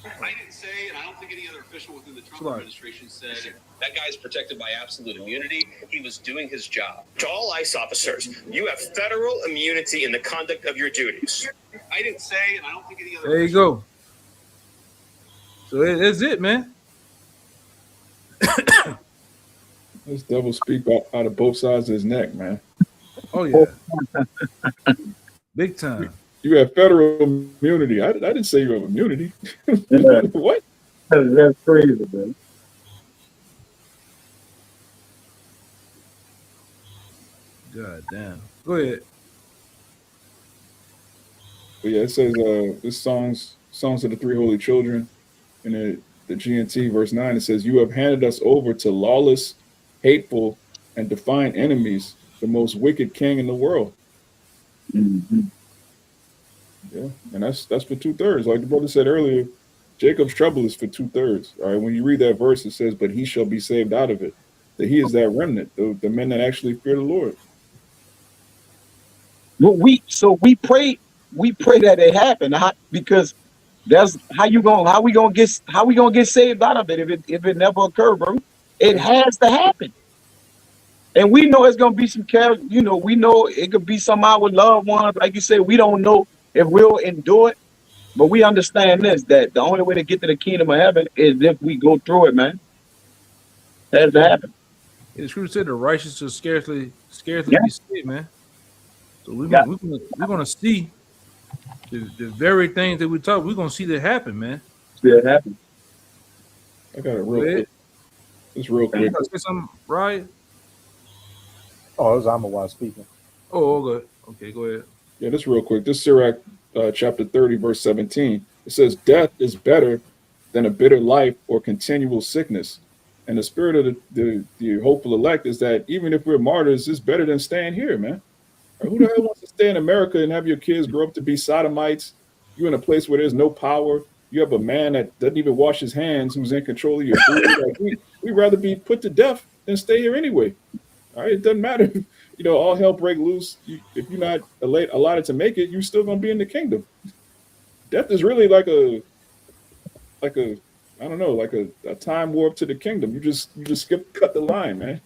E: I didn't say, and I don't think any other official within the Trump administration said, that guy is protected by absolute immunity. He was doing his job.
F: To all ICE officers, you have federal immunity in the conduct of your duties.
E: I didn't say, and I don't think any other.
A: There you go. So that's it, man.
C: this devil speak out of both sides of his neck, man.
A: Oh yeah, big time.
C: You have federal immunity. I didn't say you have immunity.
B: Yeah.
C: What?
B: That's crazy, man.
A: God damn. Go ahead.
C: But yeah, it says this songs of the three holy children in the GNT verse 9. It says, "You have handed us over to lawless, hateful, and defiant enemies, the most wicked king in the world."
B: Mm-hmm.
C: Yeah, and that's for 2/3. Like the brother said earlier, Jacob's trouble is for 2/3. All right, when you read that verse, it says, "But he shall be saved out of it." That he is that remnant, the men that actually fear the Lord.
B: Well, we pray that it happen, because that's how we gonna get saved out of it if it never occurred, bro. It has to happen. And we know it's gonna be some we know it could be some of our loved ones, like you said, we don't know if we'll endure it, but we understand this, that the only way to get to the kingdom of heaven is if we go through it, man. It has to happen.
A: The scripture said the righteous will scarcely
B: Yeah.
A: be saved, man. So we're gonna see the very things that we talk. We're gonna see that happen, man.
B: It happen.
C: I got it real quick. Just real
A: You
C: quick.
A: gotta say something, right?
D: Oh, it was Amawaz speaking.
A: Oh, good. Okay, go ahead.
C: Yeah, just real quick. This Sirach chapter 30, verse 17. It says, "Death is better than a bitter life or continual sickness." And the spirit of the hopeful elect is that even if we're martyrs, it's better than staying here, man. Who the hell wants to stay in America and have your kids grow up to be sodomites? You're in a place where there's no power. You have a man that doesn't even wash his hands, who's in control of your food. Like, we'd rather be put to death than stay here anyway. All right, it doesn't matter. All hell break loose. If you're not allotted to make it, you're still gonna be in the kingdom. Death is really like a I don't know, like a time warp to the kingdom. You just cut the line, man.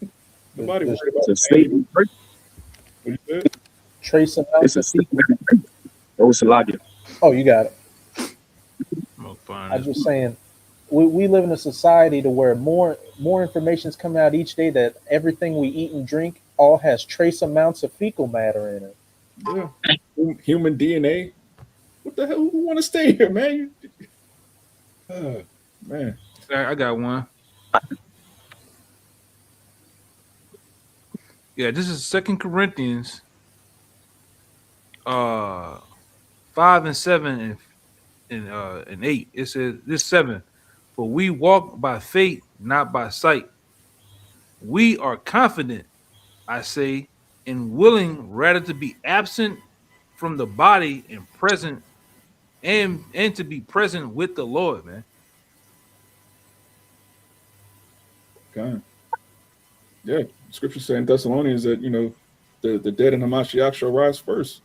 C: Nobody worried about
B: It's a
C: the
B: statement.
C: What you said?
D: Trace
B: It's
D: amounts
B: a
D: of
B: statement. Oh, Salakia.
D: Oh, you got it.
A: I'm gonna find
D: I'm
A: it.
D: just saying, we live in a society to where more information is coming out each day that everything we eat and drink all has trace amounts of fecal matter in it.
C: Yeah. Human DNA. What the hell? Who want to stay here, man? Man.
A: I got one. Yeah, this is 2 Corinthians 5 and 7 and 8. It says this 7. For we walk by faith, not by sight. We are confident, I say, and willing rather to be absent from the body and present and to be present with the Lord, man.
C: Okay. Yeah, scripture saying Thessalonians that the dead in Hamashiach shall rise first.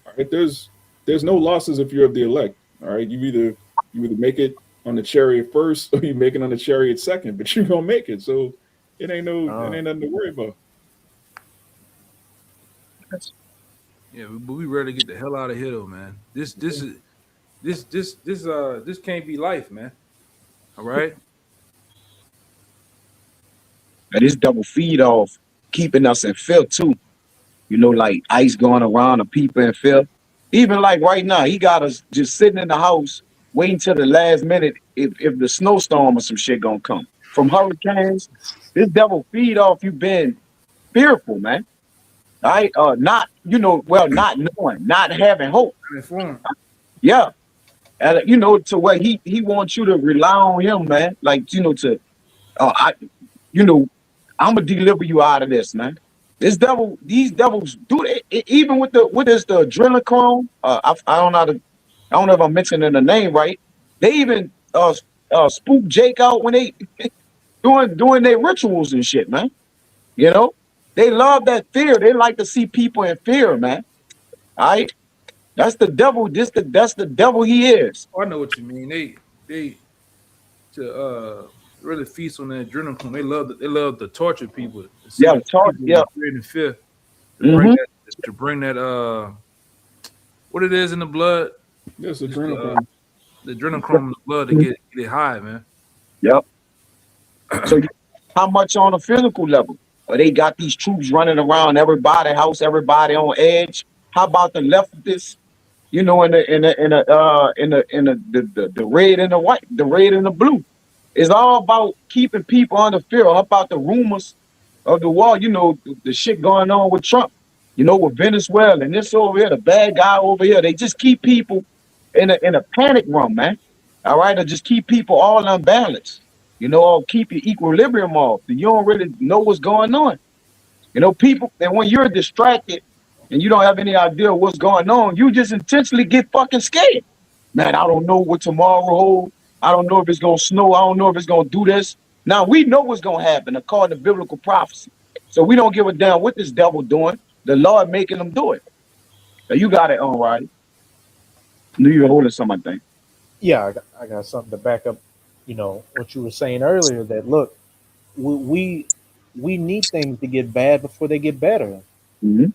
C: All right, there's no losses if you're of the elect. All right, you either make it on the chariot first or you make it on the chariot second, but you're gonna make it. So it ain't nothing to worry about.
A: Yeah, but we ready to get the hell out of here, though, man. This can't be life, man. All right.
B: And this double feed off keeping us in fear too. You know, like ICE going around the people in fear. Even like right now, he got us just sitting in the house waiting till the last minute if the snowstorm or some shit gonna come. From hurricanes, this double feed off you been fearful, man. All right, not not knowing, not having hope. Yeah, and to where he wants you to rely on him, man. Like I'm gonna deliver you out of this, man. These devils do it even with the adrenochrome. I don't know if I'm mentioning the name right. They even spook Jake out when they doing their rituals and shit, man. You know, they love that fear. They like to see people in fear, man. All right, that's the devil. That's the devil he is.
A: I know what you mean. They to really feast on that adrenaline. They love to torture people.
B: Yeah,
A: creating fear.
B: Mm-hmm.
A: To bring that what it is in the blood.
C: Yes, adrenochrome.
A: The adrenochrome in the blood to get it high, man.
B: Yep. So how much on a physical level? Or they got these troops running around everybody house, everybody on edge. How about the leftists? You know, in the red and the white, the red and the blue. It's all about keeping people under fear. How about the rumors of the war? You know, the shit going on with Trump. You know, with Venezuela and this over here, the bad guy over here. They just keep people in a panic room, man. All right, or just keep people all unbalanced. You know, or keep your equilibrium off. You don't really know what's going on. You know, people, and when you're distracted and you don't have any idea what's going on, you just intentionally get fucking scared. Man, I don't know what tomorrow holds. I don't know if it's gonna snow. I don't know if it's gonna do this. Now we know what's gonna happen according to biblical prophecy. So we don't give a damn what this devil doing. The Lord making them do it. So you got it on, right? Knew you were holding something, I think.
D: Yeah, I got something to back up. You know what you were saying earlier. That look, we need things to get bad before they get better.
B: Mm-hmm.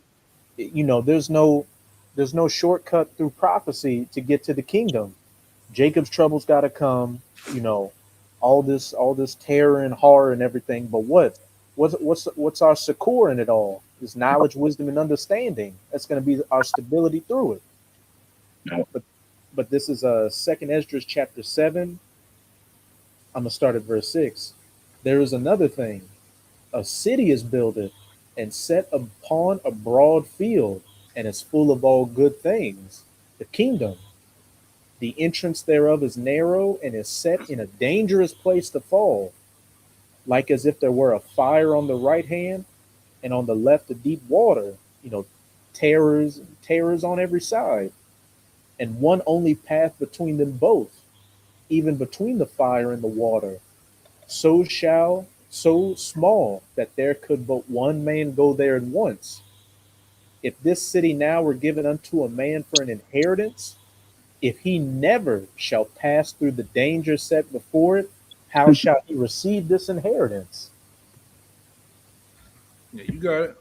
D: You know, there's no shortcut through prophecy to get to the kingdom. Jacob's troubles got to come. You know, all this terror and horror and everything. But what's our succor in it all? Is knowledge, wisdom, and understanding. That's going to be our stability through it.
B: No.
D: But this is 2nd Esdras chapter 7. I'm gonna start at verse 6. There is another thing. A city is builded and set upon a broad field, and is full of all good things. The kingdom. The entrance thereof is narrow and is set in a dangerous place to fall, like as if there were a fire on the right hand and on the left a deep water. You know, terrors on every side, and one only path between them both, even between the fire and the water. So small that there could but one man go there at once. If this city now were given unto a man for an inheritance, if he never shall pass through the danger set before it, how shall he receive this inheritance?
A: Yeah, you got it.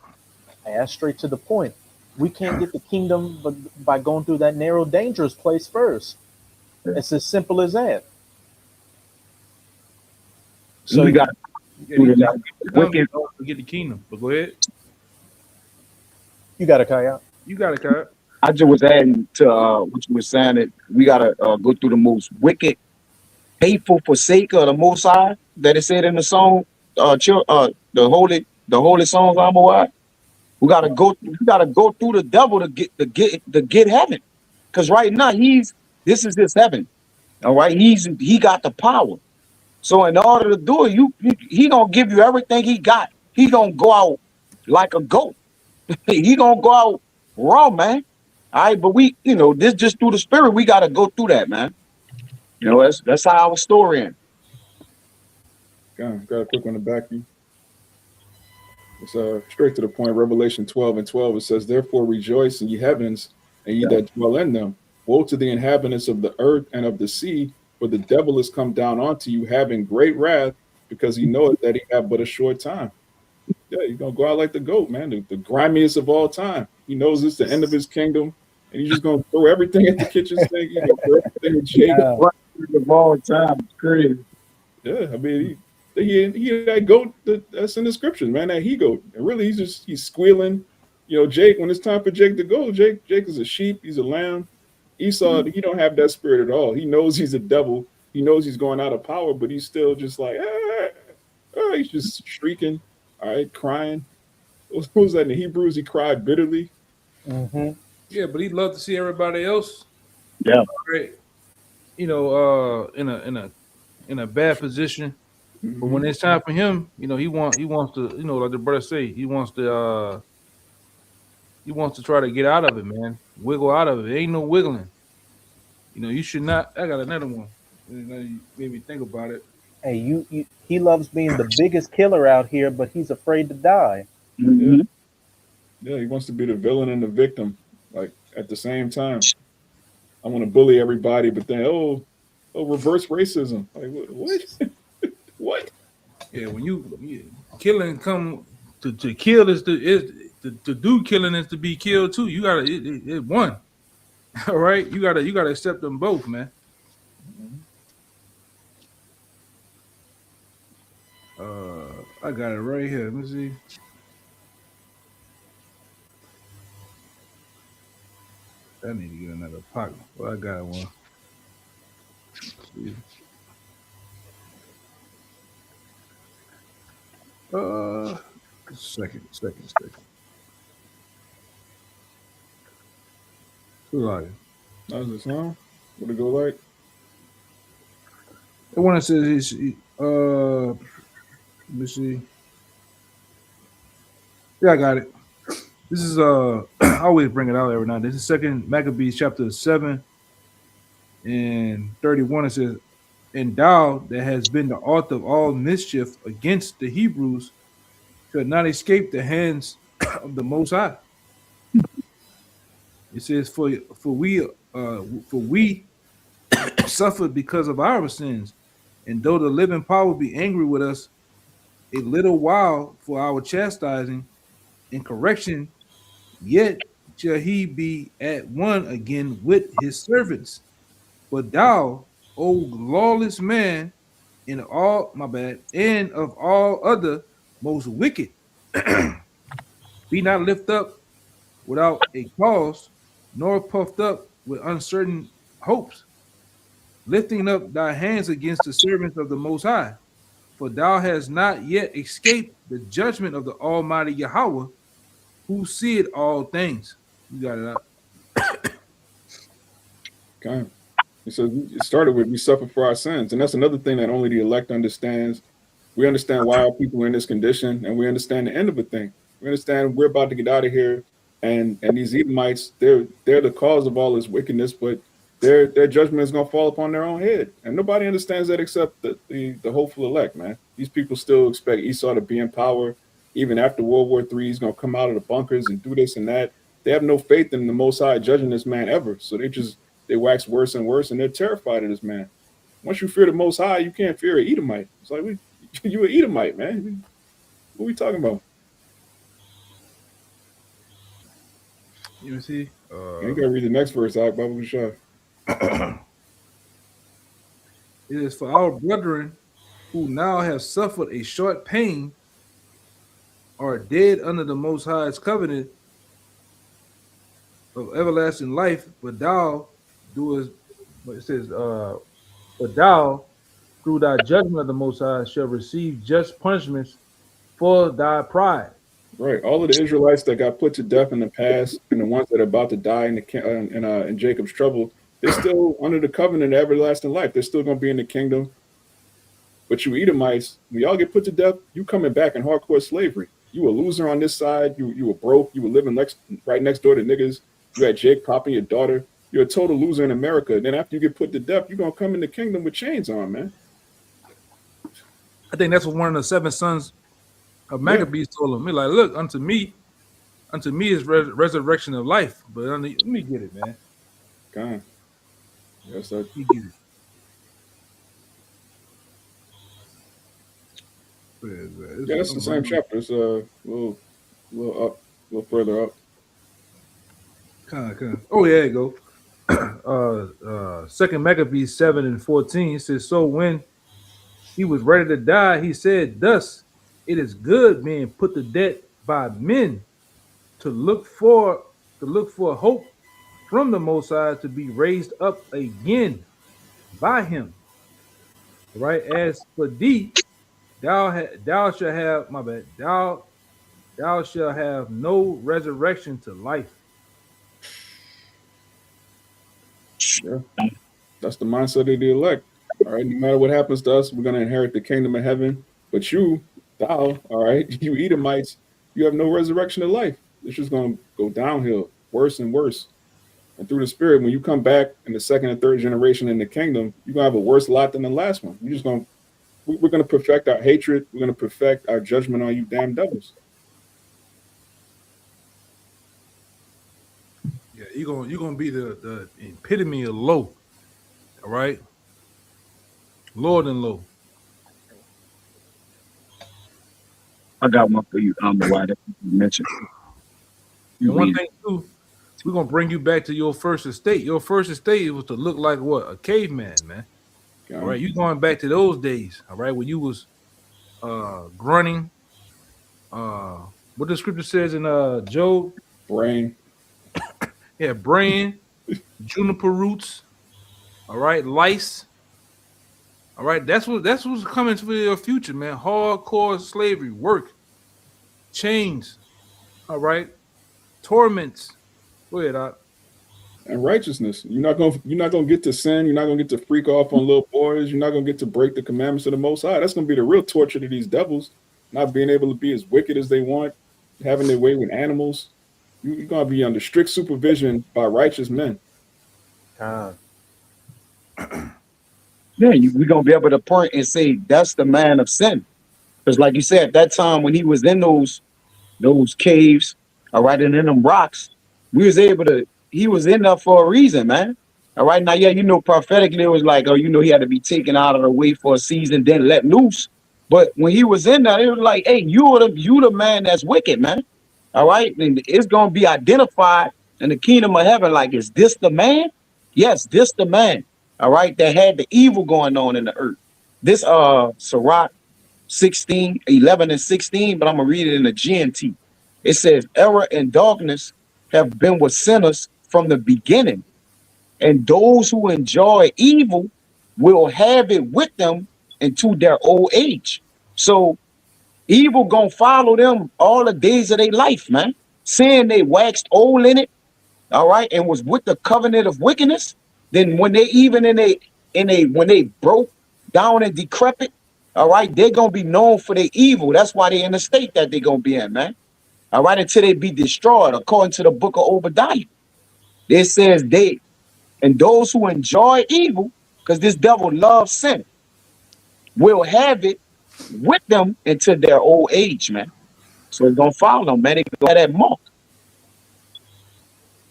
D: I asked straight to the point. We can't get the kingdom by going through that narrow, dangerous place first. It's as simple as that.
B: So we got
A: wicked to get the kingdom. But go ahead.
D: You got it, Kaya.
A: You got it, Kaya.
B: I just was adding to what you were saying, that we gotta go through the most wicked, hateful forsaker of the Most High that it said in the song, the holy songs I'm a We gotta go. We gotta go through the devil to get heaven. Because right now this is his heaven. All right, he got the power. So in order to do it, he gonna give you everything he got. He gonna go out like a goat. He gonna go out raw, man. All right, but this just through the spirit, we gotta go through that, man. That's how our story ends.
C: Got a quick one to back you. It's straight to the point. Revelation 12:12. It says, "Therefore rejoice in ye heavens, and ye that dwell in them. Woe to the inhabitants of the earth and of the sea, for the devil is come down onto you, having great wrath, because he knoweth that he have but a short time." Yeah, he's gonna go out like the goat, man, the grimiest of all time. He knows it's the end of his kingdom, and he's just gonna throw everything at the kitchen sink. He's gonna throw everything at Jake.
B: Of all time, crazy.
C: Yeah, I mean, he that goat that's in the scriptures, man. That he goat. And really, he's squealing. Jake. When it's time for Jake to go, Jake is a sheep. He's a lamb. Esau, he don't have that spirit at all. He knows he's a devil. He knows he's going out of power, but he's still just like, he's just shrieking. All right, crying. What was that in the Hebrews? He cried bitterly.
D: Mm-hmm.
A: Yeah, but he'd love to see everybody else.
B: Yeah.
A: Right. In a bad position. But when it's time for him, he wants to, like the brother say, he wants to try to get out of it, man. Wiggle out of it. There ain't no wiggling. You should not. I got another one. You made me think about it.
D: Hey, he loves being the biggest killer out here, but he's afraid to die.
B: Mm-hmm.
C: Yeah, he wants to be the villain and the victim, like at the same time. I want to bully everybody, but then reverse racism. Like what? What?
A: Yeah, when you killing come to kill is to do killing is to be killed too. You gotta it one. All right, you gotta accept them both, man. I got it right here. Let me see. I need to get another pocket. Well, I got one. Let's see. Second. Who like it?
C: How's it sound? What it go like?
A: The one that says let me see. Yeah, I got it. This is I always bring it out every night. This is 2 Maccabees chapter 7 and 31. It says, "And thou that has been the author of all mischief against the Hebrews shall not escape the hands of the Most High." It says, "For we suffered because of our sins, and though the living power be angry with us a little while for our chastising and correction, yet shall he be at one again with his servants. But thou, O lawless man, and of all other most wicked, be not lifted up without a cause, nor puffed up with uncertain hopes, lifting up thy hands against the servants of the Most High. For thou hast not yet escaped the judgment of the Almighty Yahweh, who seeth all things." You got it out.
C: Okay. So it started with, we suffer for our sins. And that's another thing that only the elect understands. We understand why our people are in this condition, and we understand the end of the thing. We understand we're about to get out of here, and these Edomites, they're the cause of all this wickedness, but their judgment is going to fall upon their own head. And nobody understands that except the hopeful elect, man. These people still expect Esau to be in power. Even after World War III, he's going to come out of the bunkers and do this and that. They have no faith in the Most High judging this man ever. So they wax worse and worse, and they're terrified of this man. Once you fear the Most High, you can't fear an Edomite. It's like, you an Edomite, man. What are we talking about?
A: You see?
C: You got to read the next verse out, Bible Shah.
A: It is for our brethren who now have suffered a short pain, are dead under the Most High's covenant of everlasting life, but thou doest, it says, but thou, through thy judgment of the Most High, shall receive just punishments for thy pride.
C: Right. All of the Israelites that got put to death in the past and the ones that are about to die in Jacob's trouble, they're still under the covenant of everlasting life. They're still going to be in the kingdom. But you Edomites, when y'all get put to death, you coming back in hardcore slavery. You a loser on this side. You were broke. You were living right next door to niggas. You had Jake popping your daughter. You're a total loser in America. And then after you get put to death, you're going to come in the kingdom with chains on, man.
A: I think that's what one of the 7 sons of Maccabees told him. He like, look, unto me is resurrection of life. But let me get it, man.
C: God. Yes, sir.
A: Let me get it. Where is that?
C: Yeah, that's the same chapter. It's a little further up.
A: Kind of. Oh yeah, there you go. Second Maccabees 7:14. It says, so when he was ready to die, he said, thus it is good being put to death by men to look for hope from the Most High to be raised up again by him. Right? As for thee, thou shalt have thou shalt have no resurrection to life.
C: Yeah. That's the mindset of the elect. All right. No matter what happens to us, we're going to inherit the kingdom of heaven. But thou, all right, you Edomites, you have no resurrection of life. It's just going to go downhill, worse and worse. And through the Spirit, when you come back in the second and third generation in the kingdom, you're going to have a worse lot than the last one. We're going to perfect our hatred. We're going to perfect our judgment on you damn devils.
A: Yeah, you're gonna be the epitome of low. All right. Lord and low.
B: I got one for you, why that you mentioned.
A: And one thing too, we're gonna bring you back to your first estate. Your first estate was to look like what? A caveman, man. All right, you going back to those days, all right, when you was grunting. What the scripture says in Job?
C: Brain.
A: Yeah, brain, juniper roots, all right, lice. All right, that's what's coming for your future, man. Hardcore slavery, work, chains, all right, torments. Go ahead, Doc.
C: And righteousness. You're not gonna get to sin. You're not gonna get to freak off on little boys. You're not gonna get to break the commandments of the Most High. That's gonna be the real torture to these devils, not being able to be as wicked as they want, having their way with animals. You're gonna be under strict supervision by righteous men.
B: Yeah, we're gonna be able to point and say that's the man of sin. Because like you said, at that time when he was in those caves, all right, and in them rocks, he was in there for a reason, man. All right, now, yeah, prophetically it was like, oh, he had to be taken out of the way for a season, then let loose. But when he was in there, it was like, hey, you the man that's wicked, man. All right, and it's gonna be identified in the kingdom of heaven. Like, is this the man? Yes, this the man. All right, that had the evil going on in the earth. This Sirach 16, 11 and 16, but I'm gonna read it in the GNT. It says, error and darkness have been with sinners from the beginning, and those who enjoy evil will have it with them into their old age. So evil gonna follow them all the days of their life, man. Saying they waxed old in it, all right, and was with the covenant of wickedness. Then when they when they broke down and decrepit, all right, they're gonna be known for their evil. That's why they're in the state that they're gonna be in, man. All right, until they be destroyed, according to the book of Obadiah. It says and those who enjoy evil, because this devil loves sin, will have it with them into their old age, man. So it's gonna follow them, man. They gonna have that mark.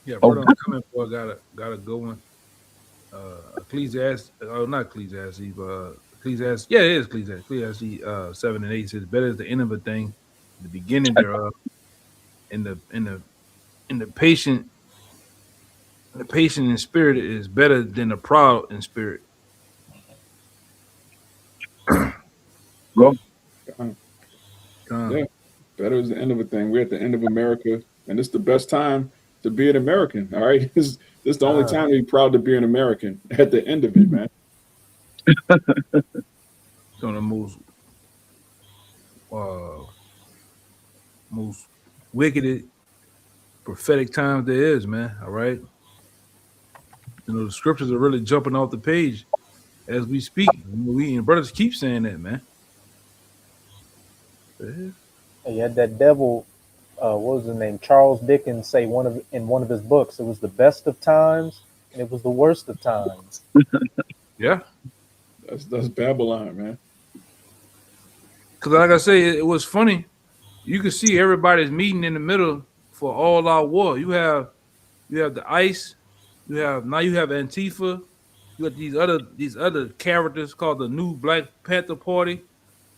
A: Yeah, brother, I'm coming for got a good one. Ecclesiastes, not Ecclesiastes, but Ecclesiastes. Yeah, it is Ecclesiastes. Ecclesiastes 7 and 8 says, "Better is the end of a thing, the beginning thereof, and the patient in spirit is better than the proud in spirit."
B: Bro.
C: Yeah, better is the end of a thing. We're at the end of America, and it's the best time to be an American. All right, this is the only time to be proud to be an American. At the end of it, man.
A: Some of the most wicked prophetic times there is, man. All right. You know, the scriptures are really jumping off the page as we speak. We and brothers keep saying that, man.
D: And you had that devil, what was his name? Charles Dickens say in one of his books, it was the best of times and it was the worst of times.
A: Yeah.
C: That's Babylon, man.
A: Because like I say, it was funny. You can see everybody's meeting in the middle for all out war. You have the ICE, you have Antifa, you got these other characters called the New Black Panther Party.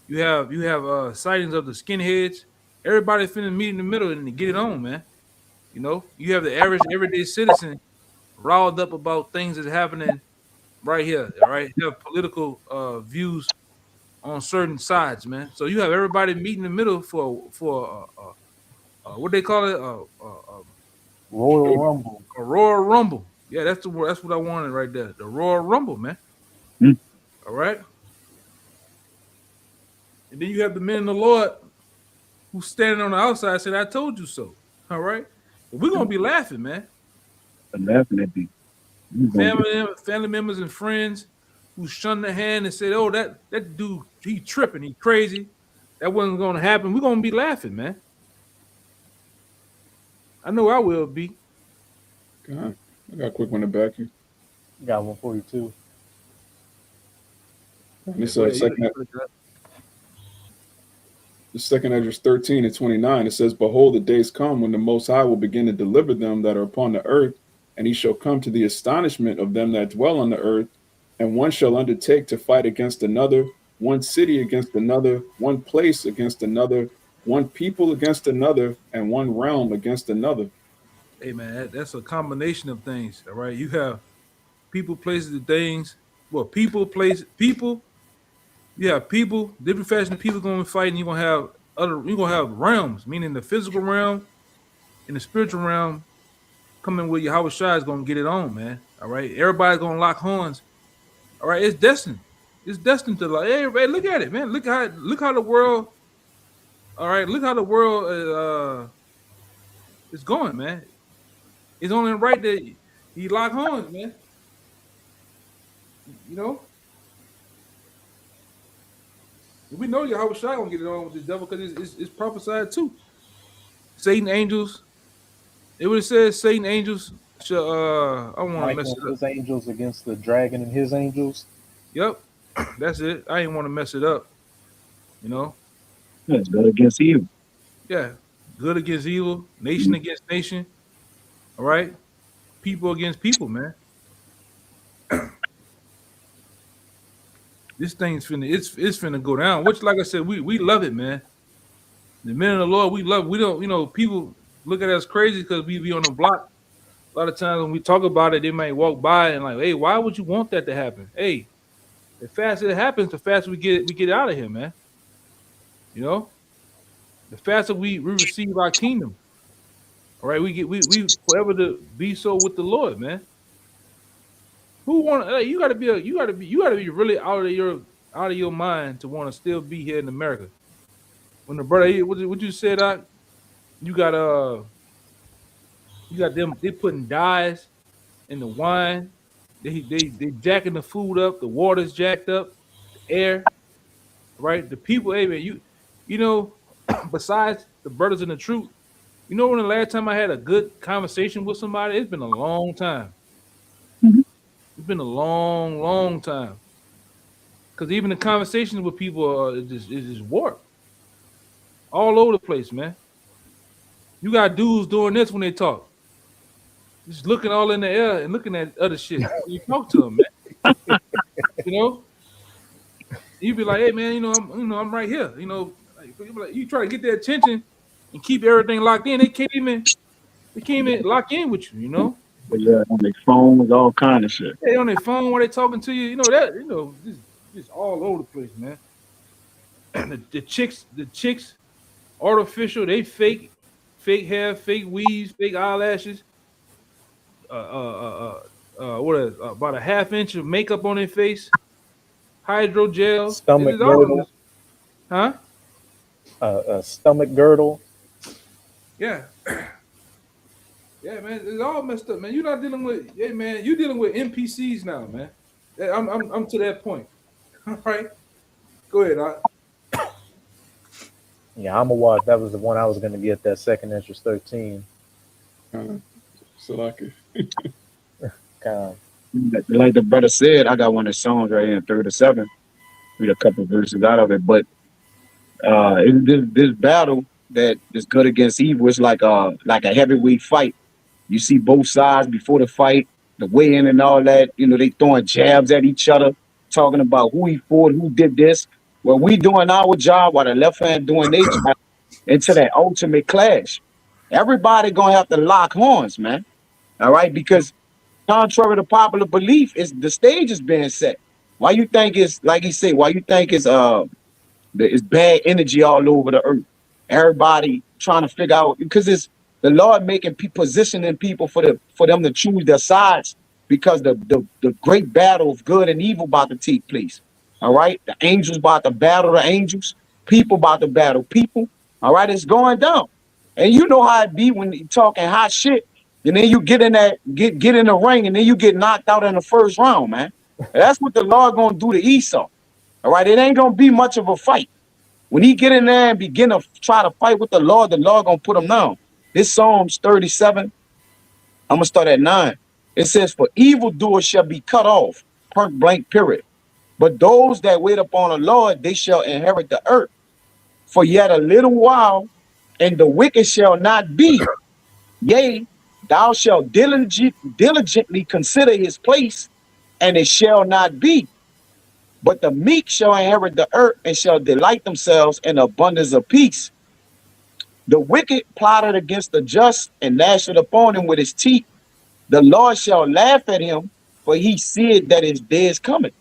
A: You have sightings of the skinheads. Everybody finna meet in the middle and get it on, man. You know, you have the average everyday citizen riled up about things that's happening right here. All right, you have political views on certain sides, man. So you have everybody meet in the middle for what they call it,
D: Royal Rumble.
A: a Royal Rumble. Yeah, that's the word. That's what I wanted right there. The Royal Rumble, man.
B: Mm.
A: All right. And then you have the men of the Lord who's standing on the outside saying, "I told you so." All right. But we're gonna be laughing, man.
B: I'm laughing at you.
A: Family members and friends who shunned the hand and said, "Oh, that dude, he tripping, he crazy. That wasn't gonna happen." We're gonna be laughing, man. I know I will be.
C: God, I got a quick one to back you.
D: Got one for you too.
C: This second Esdras 13 and 29, it says, "Behold, the days come when the Most High will begin to deliver them that are upon the earth, and he shall come to the astonishment of them that dwell on the earth, and one shall undertake to fight against another, one city against another, one place against another, one people against another, and one realm against another."
A: Hey, man, that's a combination of things. All right, you have people, places, and things. Well, people, place, people. You have people, different fashion of people going to fight, and you're gonna have realms, meaning the physical realm and the spiritual realm coming with Yahweh Shai is gonna get it on, man. All right, everybody's gonna lock horns. All right, it's destined. It's destined to like, hey, everybody, look at it, man. Look how the world. All right, look how the world is going, man. It's only right that he lock horns, man. You know. We know Yahweh Shai gonna get it on with the devil because it's prophesied too. Satan angels. It would have said Satan angels shall I don't want to mess it up.
D: His angels against the dragon and his angels.
A: Yep. That's it. I didn't want to mess it up. You know?
B: That's good against evil.
A: Yeah. Good against evil, nation against nation. All right. People against people, man. This thing's it's finna go down. Which, like I said, we love it, man. The men of the Lord, we love. We don't, people look at us crazy because we be on the block. A lot of times when we talk about it, they might walk by and like, hey, why would you want that to happen? Hey, the faster it happens, the faster we get out of here, man. You know, the faster we receive our kingdom. All right, we forever to be so with the Lord, man. Who want? You gotta be really out of your mind to want to still be here in America. When the brother, what you said, you got them. They putting dyes in the wine. They jacking the food up. The water's jacked up. The air, right? The people. Hey man, you know, besides the brothers in the truth, you know when the last time I had a good conversation with somebody? It's been a long time. It's been a long, long time. Because even the conversations with people is just warped. All over the place, man. You got dudes doing this when they talk. Just looking all in the air and looking at other shit. You talk to them, man. You know? You be like, hey man, I'm right here. You know, you try to get their attention and keep everything locked in. They can't even lock in with you, you know?
B: But yeah, on their phones, all kind of shit.
A: They on their phone while they talking to you, just all over the place, man. the chicks, artificial, they fake hair, fake weaves, fake eyelashes. About a half inch of makeup on their face, hydrogel,
D: Stomach girdle.
A: Huh?
D: Stomach girdle.
A: Yeah. Yeah, man, it's all messed up, man. You're not dealing with, yeah, man. You're dealing with NPCs now, man. Yeah, I'm to that point. All right, go ahead.
D: Yeah, I'm a watch. That was the one I was going to get. That second interest 13.
C: Salaki.
D: Kind
B: Like the brother said, I got one of the songs right here in 37. Read a couple verses out of it, but this battle that is good against evil is like a heavyweight fight. You see both sides before the fight, the weigh-in and all that. You know, they throwing jabs at each other, talking about who he fought, who did this. Well, we doing our job while the left hand doing their job into that ultimate clash. Everybody gonna have to lock horns, man. All right, because contrary to popular belief, is the stage is being set. Why you think it's like he said? Why you think it's bad energy all over the earth? Everybody trying to figure out because it's the Lord making positioning people for them to choose their sides because the great battle of good and evil about to take place. All right, the angels about to battle the angels, people about to battle people. All right, it's going down, and you know how it be when you talking hot shit, and then you get in get in the ring, and then you get knocked out in the first round, man. That's what the Lord gonna do to Esau. All right, it ain't gonna be much of a fight. When he get in there and begin to try to fight with the Lord gonna put him down. This Psalms 37, I'm gonna start at 9. It says, "For evildoers shall be cut off," point blank period. "But those that wait upon the Lord, they shall inherit the earth. For yet a little while, and the wicked shall not be. Yea, thou shalt diligently consider his place, and it shall not be. But the meek shall inherit the earth and shall delight themselves in abundance of peace. The wicked plotted against the just and gnashed upon him with his teeth. The Lord shall laugh at him, for he said that his day is coming."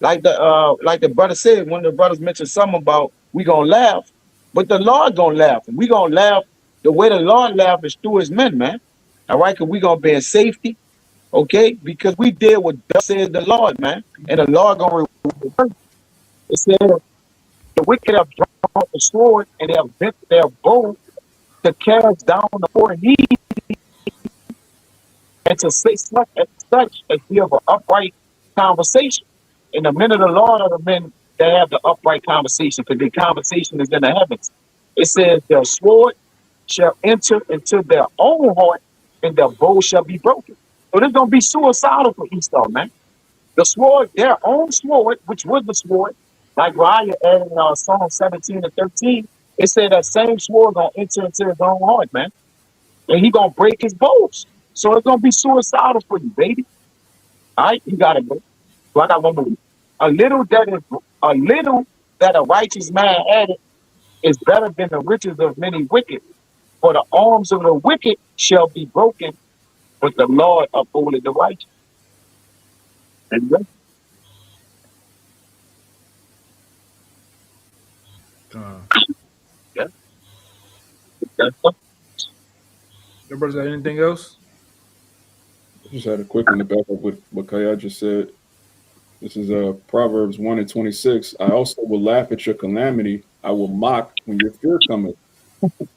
B: Like the brother said, one of the brothers mentioned something about we gonna laugh, but the Lord gonna laugh, and we gonna laugh the way the Lord laugh is through his men, man. All right, because we gonna be in safety, okay? Because we did what thus says the Lord, man, and the Lord gonna reward. It said the wicked have drawn the sword and they have bent their bow to cast down the poor and needy, and to say such as give an upright conversation. And the men of the Lord are the men that have the upright conversation, because the conversation is in the heavens. It says their sword shall enter into their own heart, and their bow shall be broken. So there's gonna be suicidal for Esau, man. The sword, their own sword, which was the sword, like Raya added in Psalm 17 and 13, it said that same sword gonna enter into his own heart, man. And he gonna break his bows. So it's gonna be suicidal for you, baby. All right, you gotta go. So I got one more. A little that a righteous man added is better than the riches of many wicked. For the arms of the wicked shall be broken, but the Lord upholdeth the righteous. And yeah, that's
A: Your brothers got anything else?
C: I just had a quick one to back up with what Kaya just said. This is Proverbs 1 and 26. "I also will laugh at your calamity. I will mock when your fear cometh.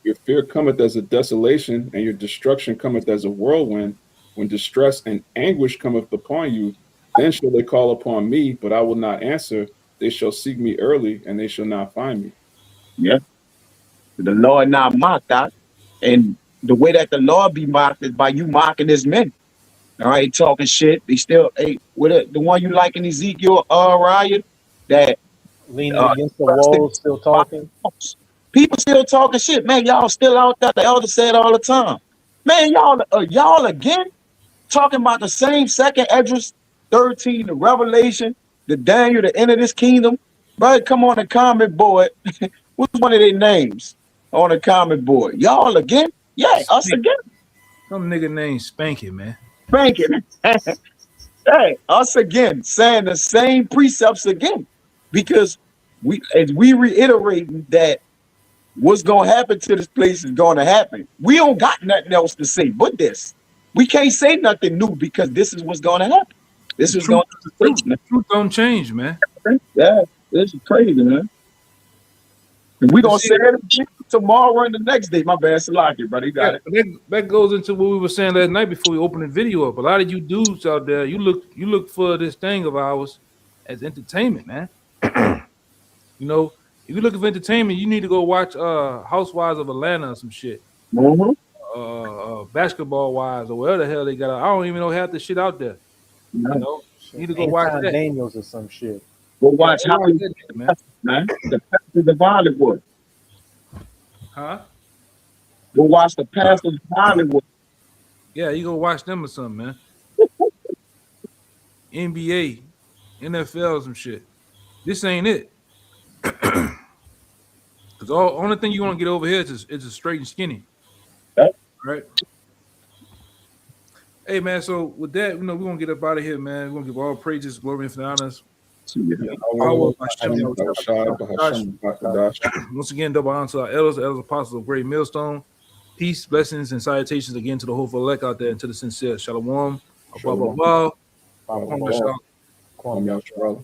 C: Your fear cometh as a desolation, and your destruction cometh as a whirlwind. When distress and anguish cometh upon you, then shall they call upon me, but I will not answer. They shall seek me early, and they shall not find me."
B: yeah. The Lord not mocked out. And the way that the Lord be mocked is by you mocking his men. All right, talking shit. They still, hey, the one you like in Ezekiel, Ryan, that
D: leaning against the wall, still talking.
B: People still talking shit, man. Y'all still out there. The elder said all the time, man. Y'all again talking about the same second Esdras 13, the Revelation, the Daniel, the end of this kingdom. But come on the comment board. What's one of their names on the comment board? Y'all again? Yeah, us again.
A: Some nigga named Spanky, man.
B: Spanking. Hey, us again, saying the same precepts again, because as we reiterate that what's going to happen to this place is going to happen. We don't got nothing else to say but this. We can't say nothing new because this is what's going to happen. This is going to
A: the truth don't change, man.
B: Yeah, this is crazy, man. We gonna say it again tomorrow and the next day. My bad, Salaki, brother. You got it.
A: That goes into what we were saying last night before we opened the video up. A lot of you dudes out there, you look for this thing of ours as entertainment, man. You know, if you're looking for entertainment, you need to go watch Housewives of Atlanta or some shit. Basketball Wives or whatever the hell they got out. I don't even know half the shit out there. You know, you need to go watch that.
D: Daniels or some shit.
B: Go watch
A: Go
B: how
A: watch that shit, man.
B: man. The Pastor of Hollywood.
A: Huh?
B: Go watch the Pastor of Hollywood.
A: Yeah, you go watch them or something, man. NBA, NFL, some shit. This ain't it. Because the only thing you want to get over here is a straight and skinny.
B: Yep.
A: Right? Hey, man, so with that, we're going to get up out of here, man. We're going to give all praises, glory, and honors. Once again, double honor to our elders, the elders apostles of Great Millstone. Peace, blessings, and salutations again to the hopeful elect out there and to the sincere. Shalom.
C: Shalom.
A: Blah, blah, blah.
C: Kwame Yasharala.